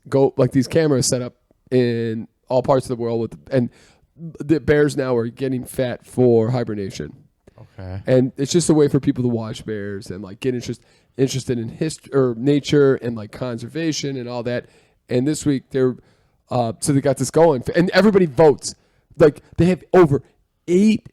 cameras set up in all parts of the world and the bears now are getting fat for hibernation. Okay. And it's just a way for people to watch bears and like get interested in history or nature and like conservation and all that. And this week so they got this going and everybody votes. Like they have over 8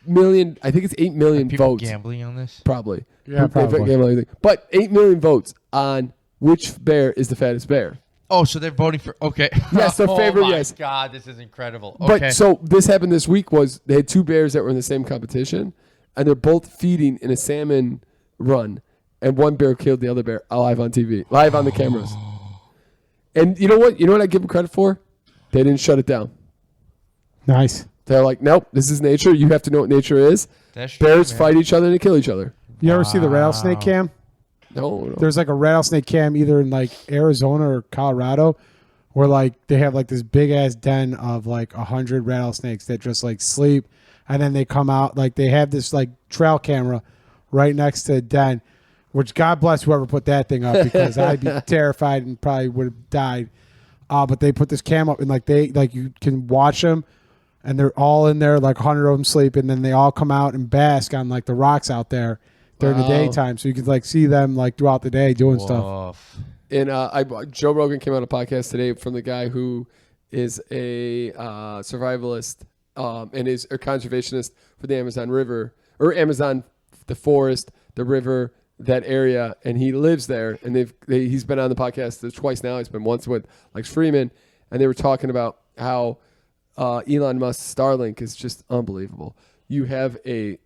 million. I think it's 8 million people votes. Gambling on this? Probably. Yeah, probably. But 8 million votes on which bear is the fattest bear. Oh, so they're voting for okay. Yes, their favorite. Oh my yes. God, this is incredible. Okay. But so this happened this week was they had 2 bears that were in the same competition, and they're both feeding in a salmon run, and one bear killed the other bear live on TV, live on the cameras. And you know what? You know what I give them credit for? They didn't shut it down. Nice. They're like, nope, this is nature. You have to know what nature is. That's true, Bears man. fight each other and they kill each other. You ever see the rattlesnake cam? No. There's like a rattlesnake cam either in like Arizona or Colorado where like they have like this big ass den of like 100 rattlesnakes that just like sleep and then they come out like they have this like trail camera right next to the den, which God bless whoever put that thing up because I'd be terrified and probably would have died. But they put this cam up and like you can watch them and they're all in there, like 100 of them sleep, and then they all come out and bask on like the rocks out there during the daytime, so you could like see them like throughout the day doing stuff. And Joe Rogan came on a podcast today from the guy who is a survivalist and is a conservationist for the Amazon River or Amazon, the forest, the river, that area, and he lives there. And he's been on the podcast twice now. He's been once with Lex Freeman, and they were talking about how Elon Musk's Starlink is just unbelievable. You have a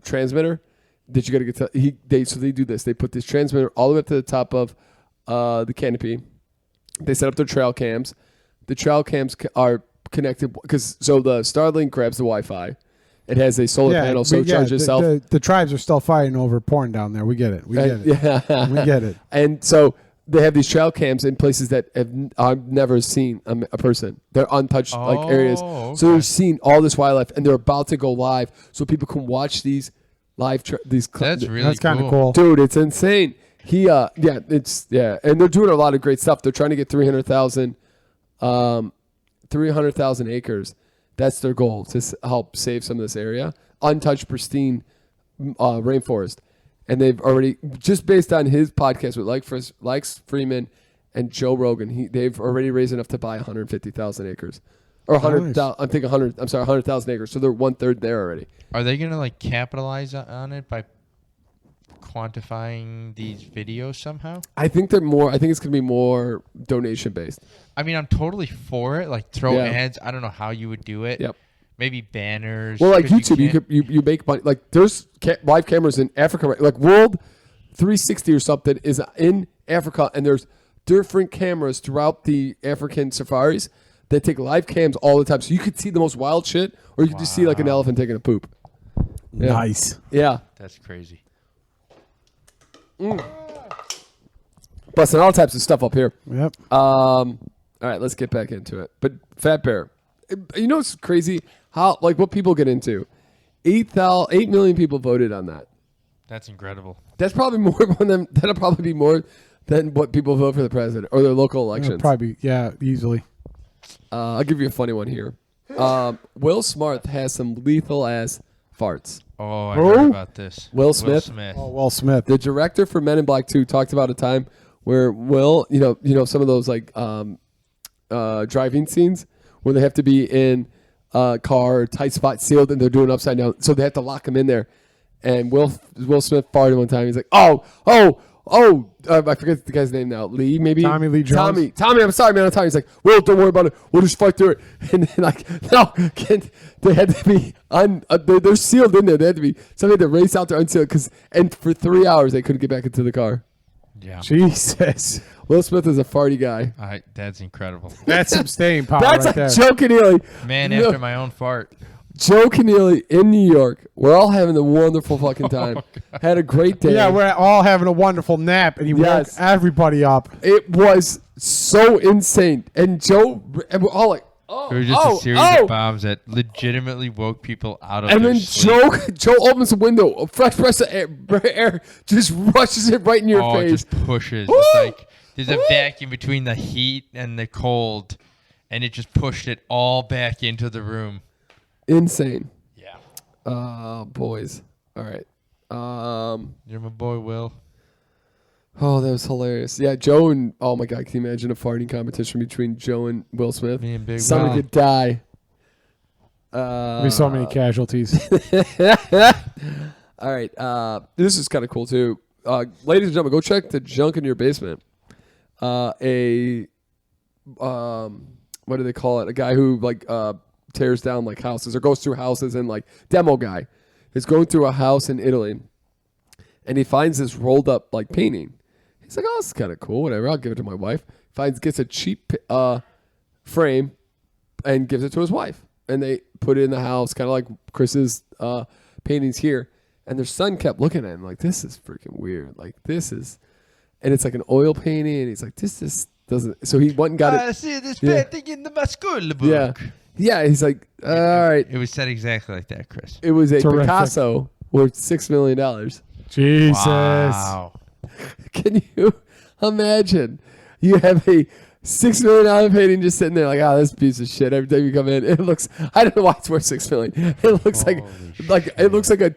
transmitter that you got to get to. So they do this. They put this transmitter all the way up to the top of the canopy. They set up their trail cams. The trail cams are connected so the Starlink grabs the Wi-Fi. It has a solar panel, so it charges itself. The tribes are still fighting over porn down there. We get it. We get it. Yeah. We get it. And so they have these trail cams in places that I've never seen a person. They're untouched areas. Okay. So they're seeing all this wildlife, and they're about to go live, so people can watch these live. That's really That's kind of cool, dude. It's insane. And they're doing a lot of great stuff. They're trying to get 300,000 acres. That's their goal, to help save some of this area, untouched, pristine rainforest. And they've already, just based on his podcast with Lex Freeman and Joe Rogan, they've already raised enough to buy 150,000 acres. Or 100,000, I'm thinking 100,000 acres. So they're 1/3 there already. Are they going to like capitalize on it by quantifying these videos somehow? I think it's going to be more donation based. I mean, I'm totally for it. Like throw ads. I don't know how you would do it. Yep. Maybe banners. Well, like YouTube, you make money. Like there's live cameras in Africa, right? Like World 360 or something is in Africa, and there's different cameras throughout the African safaris that take live cams all the time. So you could see the most wild shit, or you could just see like an elephant taking a poop. Yeah. Nice. Yeah. That's crazy. Busting all types of stuff up here. Yep. All right, let's get back into it. But Fat Bear, you know what's crazy? How what people get into? 8 million people voted on that. That's incredible. That's probably more than that'll probably be more than what people vote for the president or their local elections. Probably, easily. I'll give you a funny one here. Will Smith has some lethal ass farts. Oh, I heard about this. Will Smith. Oh, Will Smith. The director for Men in Black 2 talked about a time where Will, you know some of those like driving scenes where they have to be in a car, tight spot, sealed, and they're doing upside down, so they have to lock him in there. And Will Smith farted one time. He's like, I forget the guy's name now. Lee, maybe? Tommy Lee Jones. Tommy, I'm sorry, man. Tommy. He's like, Will, don't worry about it. We'll just fight through it. And then, like, no, they had to be they're sealed in there. They had to be, somebody had to race out there unsealed and for 3 hours they couldn't get back into the car. Yeah. Jesus. Will Smith is a farty guy. That's incredible. That's some staying power That's right there. Joe Keneally. Man after my own fart. Joe Keneally in New York. We're all having a wonderful fucking time. Had a great day. Yeah, we're all having a wonderful nap, and he woke everybody up. It was so insane. And Joe, and we're all like, It was just a series of bombs that legitimately woke people out of and their then sleep. Joe opens the window, a fresh breath of air just rushes it right in your It face. just pushes. It's like there's a vacuum between the heat and the cold, and it just pushed it all back into the room. Insane. Yeah. Boys. All right. You're my boy, Will. Oh, that was hilarious. Yeah, Joe and oh my God, can you imagine a farting competition between Joe and Will Smith? Me and Big Someone Will. could die. There'll be so many casualties. All right. This is kind of cool too. Ladies and gentlemen, go check the junk in your basement. What do they call it? A guy who like tears down like houses or goes through houses and like demo guy is going through a house in Italy, and he finds this rolled up like painting. He's like, oh, this is kind of cool. Whatever. I'll give it to my wife. Gets a cheap frame and gives it to his wife. And they put it in the house, kind of like Chris's paintings here. And their son kept looking at him like, this is freaking weird. Like, this is... And it's like an oil painting. And he's like, this doesn't... So he went and got it. I see this painting in the school book. Yeah. Yeah, he's like, all right. It was said exactly like that, Chris. It was a Terrific. Picasso worth $6 million. Jesus. Wow. Can you imagine? You have a $6 million painting just sitting there like, this piece of shit. Every time you come in, it looks. I don't know why it's worth $6 million. It looks it looks like a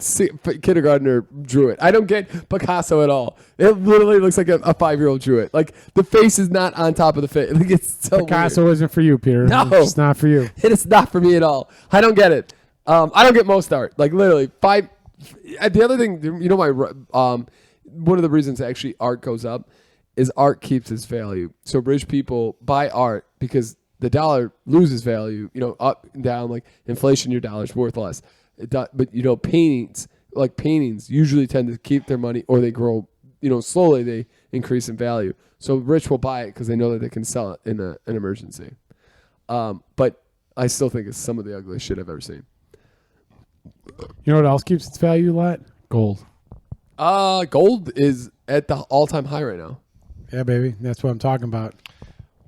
kindergartner drew it. I don't get Picasso at all. It literally looks like a 5-year-old drew it. Like the face is not on top of the face. Like it's so Picasso weird. isn't for you, Peter. No. It's not for you. It is not for me at all. I don't get it. I don't get most art. Like literally 5. The other thing, you know, one of the reasons actually art goes up is art keeps its value. So rich people buy art because the dollar loses value, you know, up and down, like inflation, your dollar's worth less. But, you know, paintings usually tend to keep their money or they grow, you know, slowly they increase in value. So rich will buy it because they know that they can sell it in an emergency. But I still think it's some of the ugliest shit I've ever seen. You know what else keeps its value a lot? Gold. Gold is at the all-time high right now. Yeah, baby. That's what I'm talking about.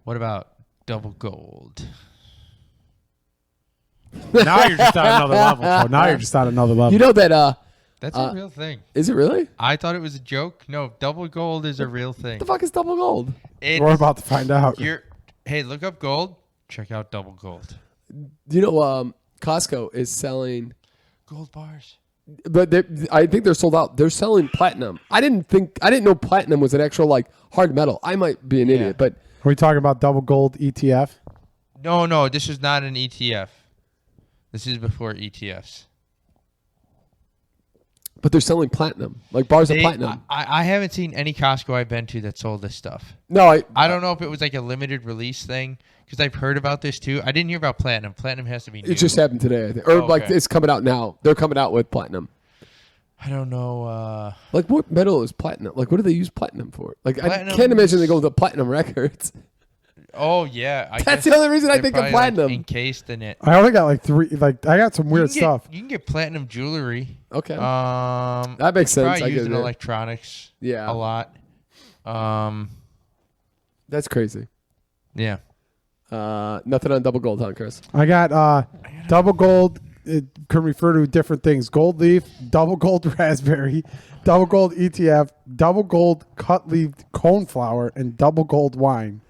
What about double gold? Now you're just on another level. So now you're just on another level. You know that That's a real thing. is it really? I thought it was a joke. No, double gold is a real thing. What the fuck is double gold? We're about to find out. Hey, look up gold. Check out double gold. You know, Costco is selling, Gold bars. but I think they're sold out. They're selling platinum. I didn't know platinum was an actual like hard metal. I might be an idiot, but Are we talking about double gold ETF? No, this is not an ETF. This is before ETFs. But they're selling platinum, like bars of platinum. I haven't seen any Costco I've been to that sold this stuff. No, I don't know if it was like a limited release thing because I've heard about this too. I didn't hear about platinum. Platinum has to be new. it just happened today, I think, or like Okay. it's coming out now. They're coming out with platinum. I don't know. Like what metal is platinum? Like what do they use platinum for? Like Platinum I can't imagine they is- go with the platinum records. Oh yeah, That's guess the only reason I they're think of probably, platinum. Like, encased in it. I only got like 3. Like I got some weird stuff. You can get platinum jewelry. Okay, That that makes sense. Probably I used get in it. electronics. Yeah. A lot. That's crazy. Yeah. Nothing on double gold, huh, Chris? I got double gold. It can refer to different things. Gold leaf, double gold raspberry, double gold ETF, double gold cut leaf cone flour, and double gold wine.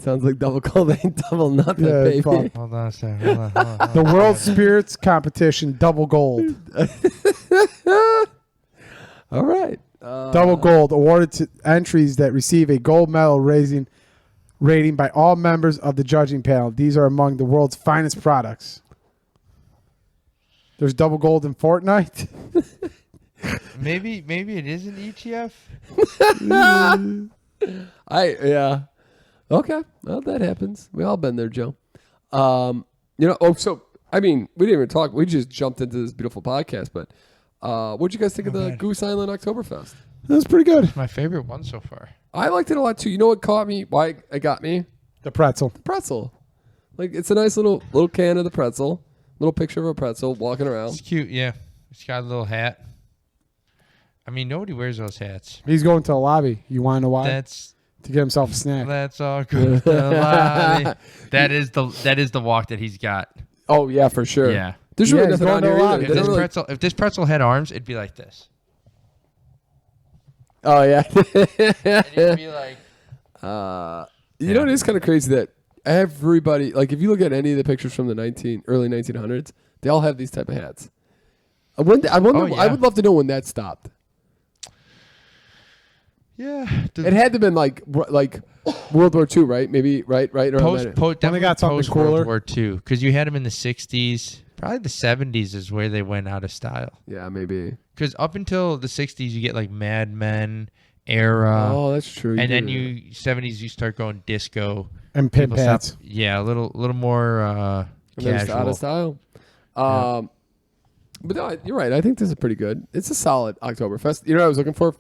Sounds like double gold ain't double nothing, Yeah, baby. fuck. Hold on a second. Hold on. The World Spirits Competition, double gold. All right. Double gold awarded to entries that receive a gold medal rating by all members of the judging panel. These are among the world's finest products. There's double gold in Fortnite. Maybe it is an ETF. Yeah. Okay. Well, that happens. We all been there, Joe. So I mean, we didn't even talk. We just jumped into this beautiful podcast, but What'd you guys think of the Goose Island Oktoberfest? That was pretty good. My favorite one so far. I liked it a lot too. You know what caught me? Why it got me? The pretzel. Pretzel. Like, it's a nice little can of the pretzel. Little picture of a pretzel walking around. It's cute, yeah. It's got a little hat. I mean, nobody wears those hats. He's going to the lobby. You want to know why? To get himself a snack. That's all good. That is the walk that he's got. Oh yeah, for sure. Yeah. There's really nothing on here either. If this pretzel had arms, it'd be like this. Oh yeah. And it'd be like. You know, it is kind of crazy that everybody, like, if you look at any of the pictures from the early 1900s, they all have these type of hats. I wonder. I would love to know when that stopped. Yeah. It had to have been like World War II, right? Maybe right around post When they got something post cooler. World War II, because you had them in the 60s. Probably the 70s is where they went out of style. Yeah, maybe. Because up until the 60s, you get like Mad Men era. Oh, that's true. And then 70s, you start going disco. And pimp People hats. Yeah, a little more casual. Out of style. But no, you're right. I think this is pretty good. It's a solid Oktoberfest. You know what I was looking for?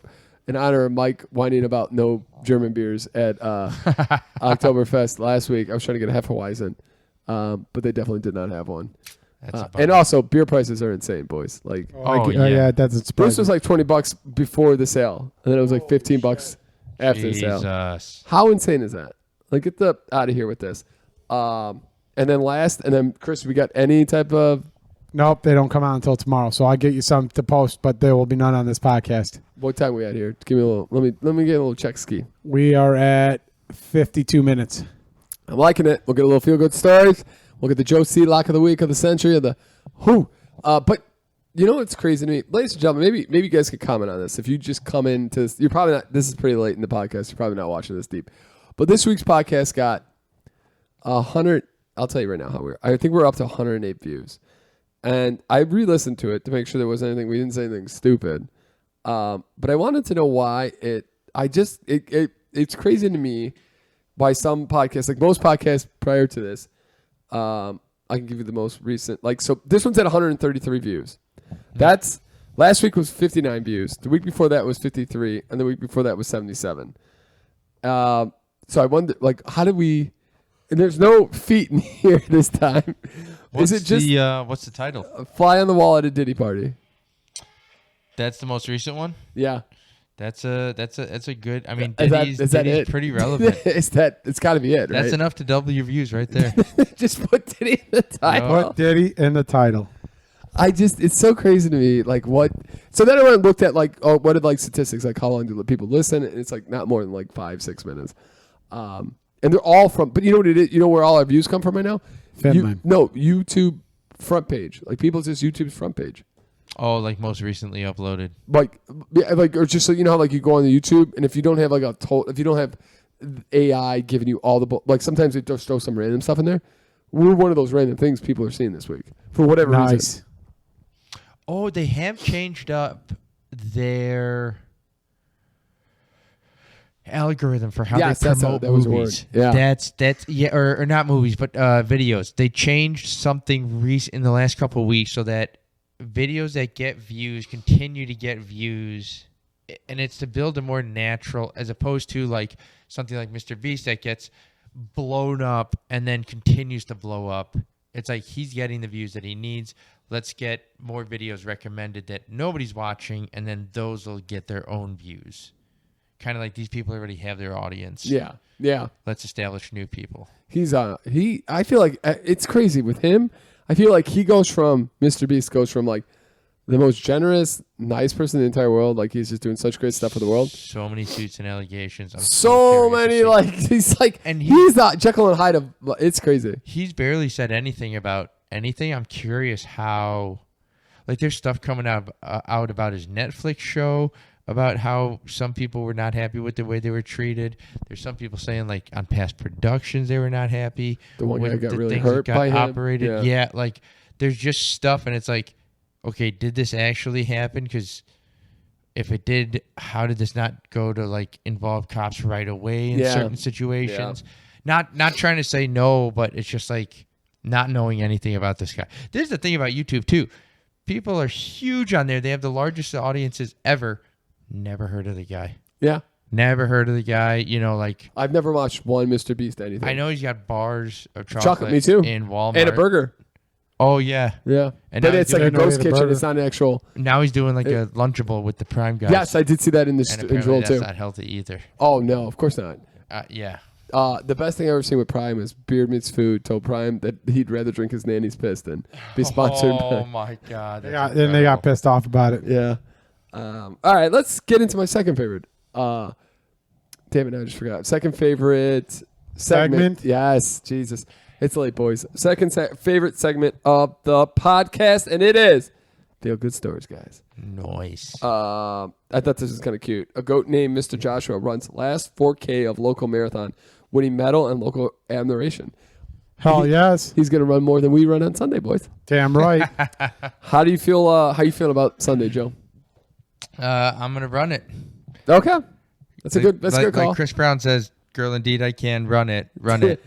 In honor of Mike whining about no German beers at Oktoberfest last week. I was trying to get a Hefeweizen, but they definitely did not have one. And also, beer prices are insane, boys. Like, yeah, it doesn't surprise this was like $20 before the sale, and then it was like $15 after the sale. How insane is that? Like, get the out of here with this. And then Chris, we got any type of? Nope, they don't come out until tomorrow. So I'll get you some to post, but there will be none on this podcast. What time are we at here? Give me a little. Let me get a little check ski. We are at 52 minutes. I'm liking it. We'll get a little feel good stories. We'll get the Joe C. lock of the week, of the century, of the who. But you know what's crazy to me, ladies and gentlemen? Maybe you guys could comment on this. If you just come into this, you're probably not. This is pretty late in the podcast. You're probably not watching this deep. But this week's podcast got 100. I'll tell you right now how I think we're up to 108 views. And I re-listened to it to make sure there wasn't anything. We didn't say anything stupid. But I wanted to know why it's crazy to me why some podcasts, like most podcasts prior to this, I can give you the most recent. Like, so this one's at 133 views. That's last week was 59 views. The week before that was 53, and the week before that was 77. So I wonder, like, how did we? And there's no feet in here this time. What's Is it just what's the title? Fly on the Wall at a Diddy party? That's the most recent one. Yeah. That's a good. I mean, is that it? Pretty relevant. It's got to be it, right? That's enough to double your views right there. Just put Diddy in the title. Put Diddy in the title. It's so crazy to me. Like, what? So then I went and looked at, like, what are, like, statistics? Like, how long do people listen? And it's like not more than like 5-6 minutes. And they're all from, but you know what it is? You know where all our views come from right now? YouTube front page. Like, people's just YouTube's front page. Oh, like most recently uploaded. Or just so you know how, like, you go on the YouTube, and if you don't have like if you don't have AI giving you all the like, sometimes they just throw some random stuff in there. We're one of those random things people are seeing this week for whatever reason. Oh, they have changed up their algorithm for how they promote movies. Yeah. That's or not movies, but videos. They changed something in the last couple of weeks so that videos that get views continue to get views, and it's to build a more natural, as opposed to like something like Mr. Beast that gets blown up and then continues to blow up. It's like he's getting the views that he needs. Let's get more videos recommended that nobody's watching, and then those will get their own views. Kind of like these people already have their audience. Yeah. Yeah. Let's establish new people. I feel like it's crazy with him. I feel like Mr. Beast goes from like the most generous, nice person in the entire world. Like, he's just doing such great stuff for the world. So many suits and allegations. So many, like, he's not Jekyll and Hyde of, it's crazy. He's barely said anything about anything. I'm curious how, like, there's stuff coming out about his Netflix show, about how some people were not happy with the way they were treated. There's some people saying, like, on past productions they were not happy. The one guy got really things hurt that got by him. operated. Yeah, like, there's just stuff, and it's like, okay, did this actually happen? Because if it did, how did this not go to, like, involve cops right away in certain situations? Yeah. Not trying to say no, but it's just like not knowing anything about this guy. This is the thing about YouTube too. people are huge on there. They have the largest audiences ever. Never heard of the guy. Yeah. Never heard of the guy. You know, like I've never watched one Mr. Beast anything. I know he's got bars of chocolate. Me too. In Walmart. And a burger. Oh yeah. Yeah. And But now it's he's like a doing- ghost kitchen. It's not an actual. Now he's doing like a Lunchable with the Prime guys. Yes, I did see that in the and in apparently Joel that's too. not healthy either. Oh no, of course not. Yeah. The best thing I've ever seen with Prime is Beard Meets Food told Prime that he'd rather drink his nanny's piss than be sponsored Oh by. my god. They got pissed off about it. Yeah. All right, let's get into my second favorite. Damn it, I just forgot. Second favorite segment. Yes, Jesus. It's late, boys. Second favorite segment of the podcast, and it is Feel Good Stories, guys. Nice. I thought this was kind of cute. A goat named Mr. Joshua runs last 4K of local marathon, winning medal and local admiration. Hell yes. He's going to run more than we run on Sunday, boys. Damn right. How do you feel? How you feeling about Sunday, Joe? I'm gonna run it. Okay, that's a good call. Like Chris Brown says, "Girl, indeed, I can run it. Run it."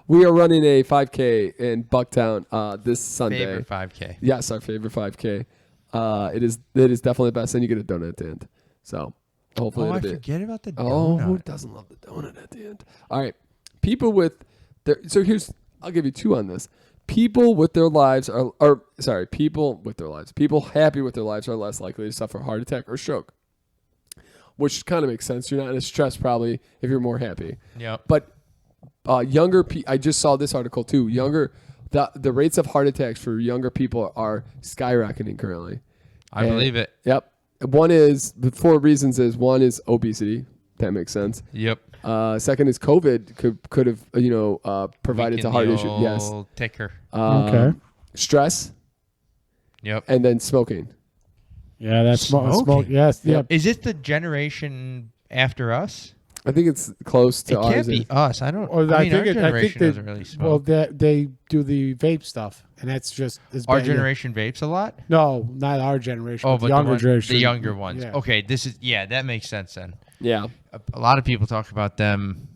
We are running a 5K in Bucktown this Sunday. Favorite 5K. Yes, our favorite 5K. It is definitely the best, and you get a donut at the end. So hopefully I it'll be. forget about the Oh, donut. who doesn't love the donut at the end? All right, people with their I'll give you two on this. People with their lives people happy with their lives are less likely to suffer a heart attack or stroke, which kind of makes sense. You're not as stressed probably if you're more happy. Yep. But younger people, I just saw this article too. The rates of heart attacks for younger people are skyrocketing currently. I believe it. Yep. One is the 4 reasons is one is obesity. That makes sense. Yep. Second is COVID could have provided to heart issues. Yes. Ticker. Okay. Stress Yep. and then smoking. Yeah, that's smoke. Smoking? Yes. Yep. Is it the generation after us? I think it's close to It ours. can't be us. I don't. Or I I mean, think our it- I generation think they- doesn't really Well, smoke. they do the vape stuff, and that's just as Our bad. generation vapes a lot. No, not our generation. Oh, but but the younger generation. the younger ones. Yeah. Okay, this is that makes sense then. Yeah. A lot of people talk about them,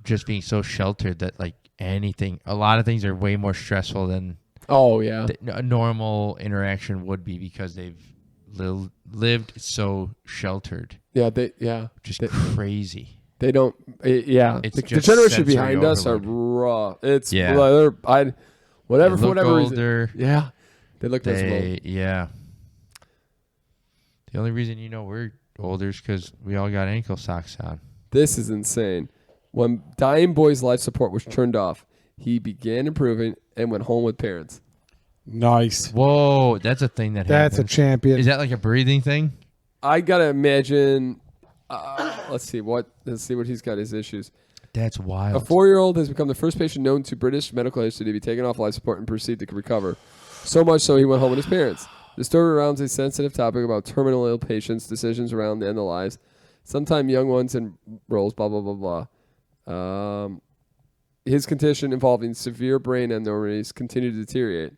just being so sheltered that like a lot of things are way more stressful than Oh yeah. a normal interaction would be because they've lived so sheltered, Yeah. which is crazy. They don't. Yeah. It's The just generation sensory behind us are overload. raw. It's Yeah. whatever They for look whatever reason. older. Yeah. They look miserable. Yeah. The only reason we're older is because we all got ankle socks on. This is insane. When dying boy's life support was turned off, he began improving and went home with parents. Nice. Whoa, that's a thing that That's a happens. champion. Is that like a breathing thing? I gotta imagine. Let's see what he's got his issues. That's A wild. 4-year-old has become the first patient known to British medical history to be taken off life support and proceed to recover. So much so he went home with his parents. The story surrounds a sensitive topic about terminal ill patients' decisions around the end of lives. Sometimes young ones in roles, blah, blah, blah, blah. His condition involving severe brain abnormalities continued to deteriorate.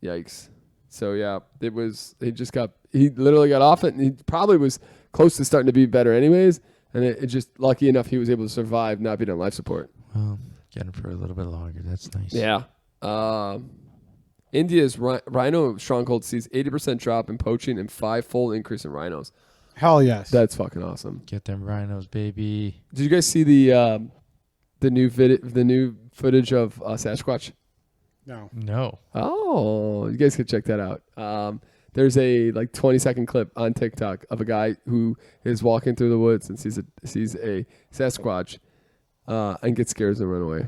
Yikes. So, yeah, he literally got off it, and he probably was close to starting to be better anyways. And it just, lucky enough, he was able to survive not being on life support. Well, get him for a little bit longer. That's nice. Yeah. India's rhino stronghold sees 80% drop in poaching and 5-fold increase in rhinos. Hell yes. That's fucking awesome. Get them rhinos, baby. Did you guys see the new footage of Sasquatch? no. No. Oh, you guys could check that out. There's a 20-second clip on TikTok of a guy who is walking through the woods and sees a Sasquatch and gets scared and run away.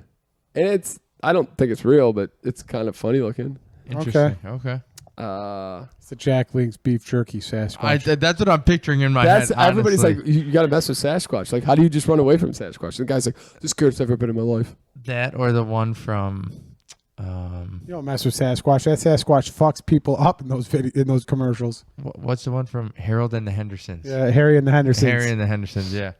And I don't think it's real, but it's kind of funny looking. Interesting. Okay. It's the Jack Link's beef jerky Sasquatch. That's what I'm picturing in my head. Everybody's honestly. like, you got to mess with Sasquatch. Like, how do you just run away from Sasquatch? The guy's like, the scariest I've ever been in my life. That or the one from. You don't mess with Sasquatch. That Sasquatch fucks people up in those commercials. What's the one from Harold and the Hendersons? Yeah, Harry and the Hendersons. Harry and the Hendersons. Yeah.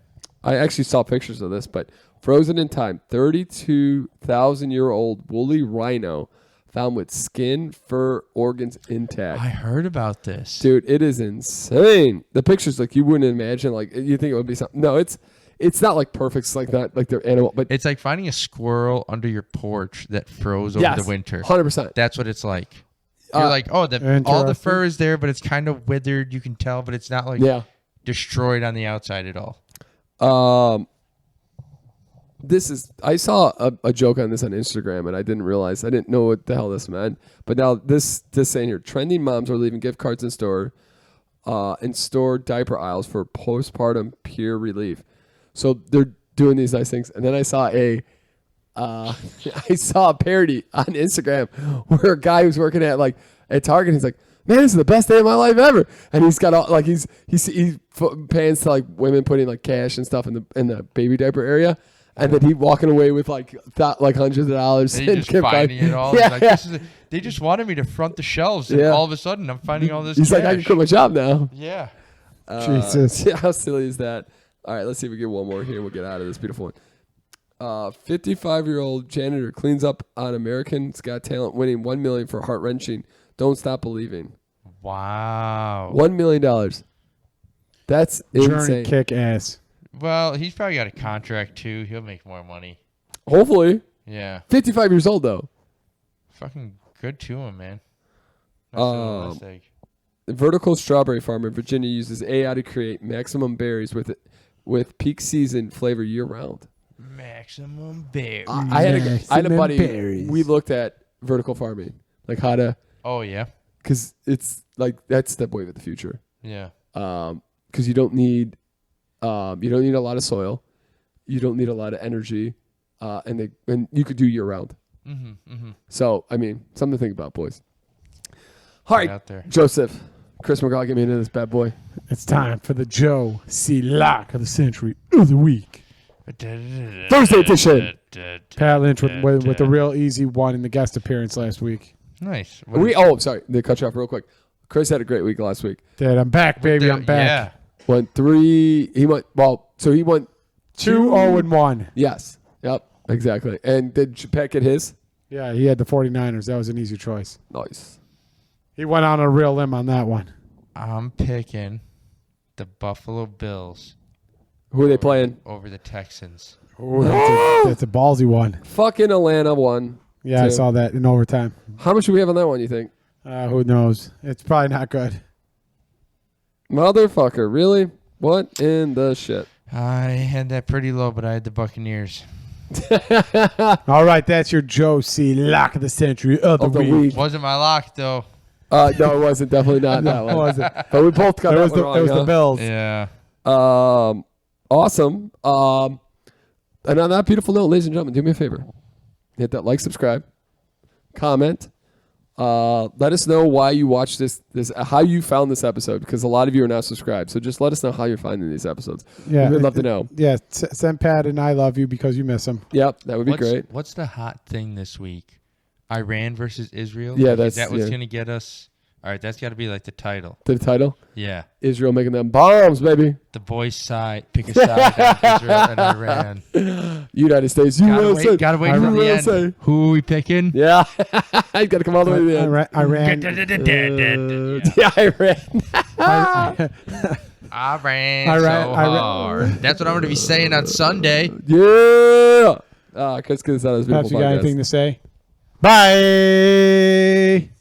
I actually saw pictures of this, but frozen in time, 32,000-year-old woolly rhino found with skin, fur, organs intact. I heard about this. Dude, it is insane. The pictures, you wouldn't imagine. You think it would be something. No, it's It's not like perfect. It's like not like they're animal, but It's like finding a squirrel under your porch that froze over the winter. 100%. That's what it's like. You're like, oh, all the Interesting. fur is there, but it's kind of withered. You can tell, but it's not like destroyed on the outside at all. I saw a joke on this on Instagram, and I didn't know what the hell this meant. But now this saying here, trending moms are leaving gift cards in store diaper aisles for postpartum peer relief. So they're doing these nice things. And then I saw a parody on Instagram where a guy who's working at Target, he's like, man, this is the best day of my life ever. And he's got all like he pans to like women putting like cash and stuff in the baby diaper area. And then he walking away with like hundreds of dollars. And just finding it all. Yeah, like, they just wanted me to front the shelves, and all of a sudden I'm finding all this. He's cash. like, I can quit my job now. Yeah. Jesus. How silly is that? All right, let's see if we get one more here. We'll get out of this beautiful one. 55-year-old janitor cleans up on American's Got Talent, winning $1 million for heart-wrenching "Don't Stop Believing." Wow. $1 million. That's Journey insane. kick ass. Well, he's probably got a contract too. He'll make more money. Hopefully. Yeah. 55 years old though. Fucking good to him, man. That's a mistake. The vertical strawberry farmer in Virginia uses AI to create maximum berries with peak season flavor year round. Maximum berries. I had a buddy. Berries. We looked at vertical farming, like how to, Oh yeah. because it's like that's the wave of the future. Yeah. Because you don't need a lot of soil, you don't need a lot of energy, and you could do year round. So I mean, something to think about, boys. All right, out there. Joseph, Chris McGraw, get me into this bad boy. It's time for the Joe C. Lock of the Century of the Week. Thursday edition. Pat Lynch with a real easy one in the guest appearance last week. Nice. Sorry, they cut you off real quick. Chris had a great week last week. Dad, I'm back, baby. I'm back. Yeah. Went 3. He went 2, 2-0-1. Yes. Yep. Exactly. And did Pat get his? Yeah, he had the 49ers. That was an easy choice. Nice. He went on a real limb on that one. I'm picking the Buffalo Bills. Who are they playing? Over the Texans. Oh, that's a ballsy one. Fucking Atlanta won. Yeah, 2. I saw that in overtime. How much do we have on that one, you think? Who knows? It's probably not good. Motherfucker, really? What in the shit? I had that pretty low, but I had the Buccaneers. All right, that's your Joe C. Lock of the Century of the Week. Wasn't my lock, though. No, it wasn't. Definitely not that one. Was it? But we both got It that was one the, wrong. it was the Bills. Yeah. Awesome. And on that beautiful note, ladies and gentlemen, do me a favor. Hit that like, subscribe, comment. Let us know why you watched this, how you found this episode, because a lot of you are not subscribed. So just let us know how you're finding these episodes. Yeah, We'd love to know. Yeah, send Pat and I love you because you miss him. Yep, that would be great. What's the hot thing this week? Iran versus Israel? Yeah, Is that what's going to get us? All right, that's got to be like the title. The title? Yeah. Israel making them bombs, baby. The boys' side. Pick a side on Israel and Iran. United States, USA. Gotta wait till the end. Who are we picking? Yeah. You got to come all the way to the end. Iran. Yeah, Iran. Iran so hard. That's what I'm going to be saying on Sunday. Yeah. Chris, get us out of this Pat, beautiful you got podcast. anything to say? Bye.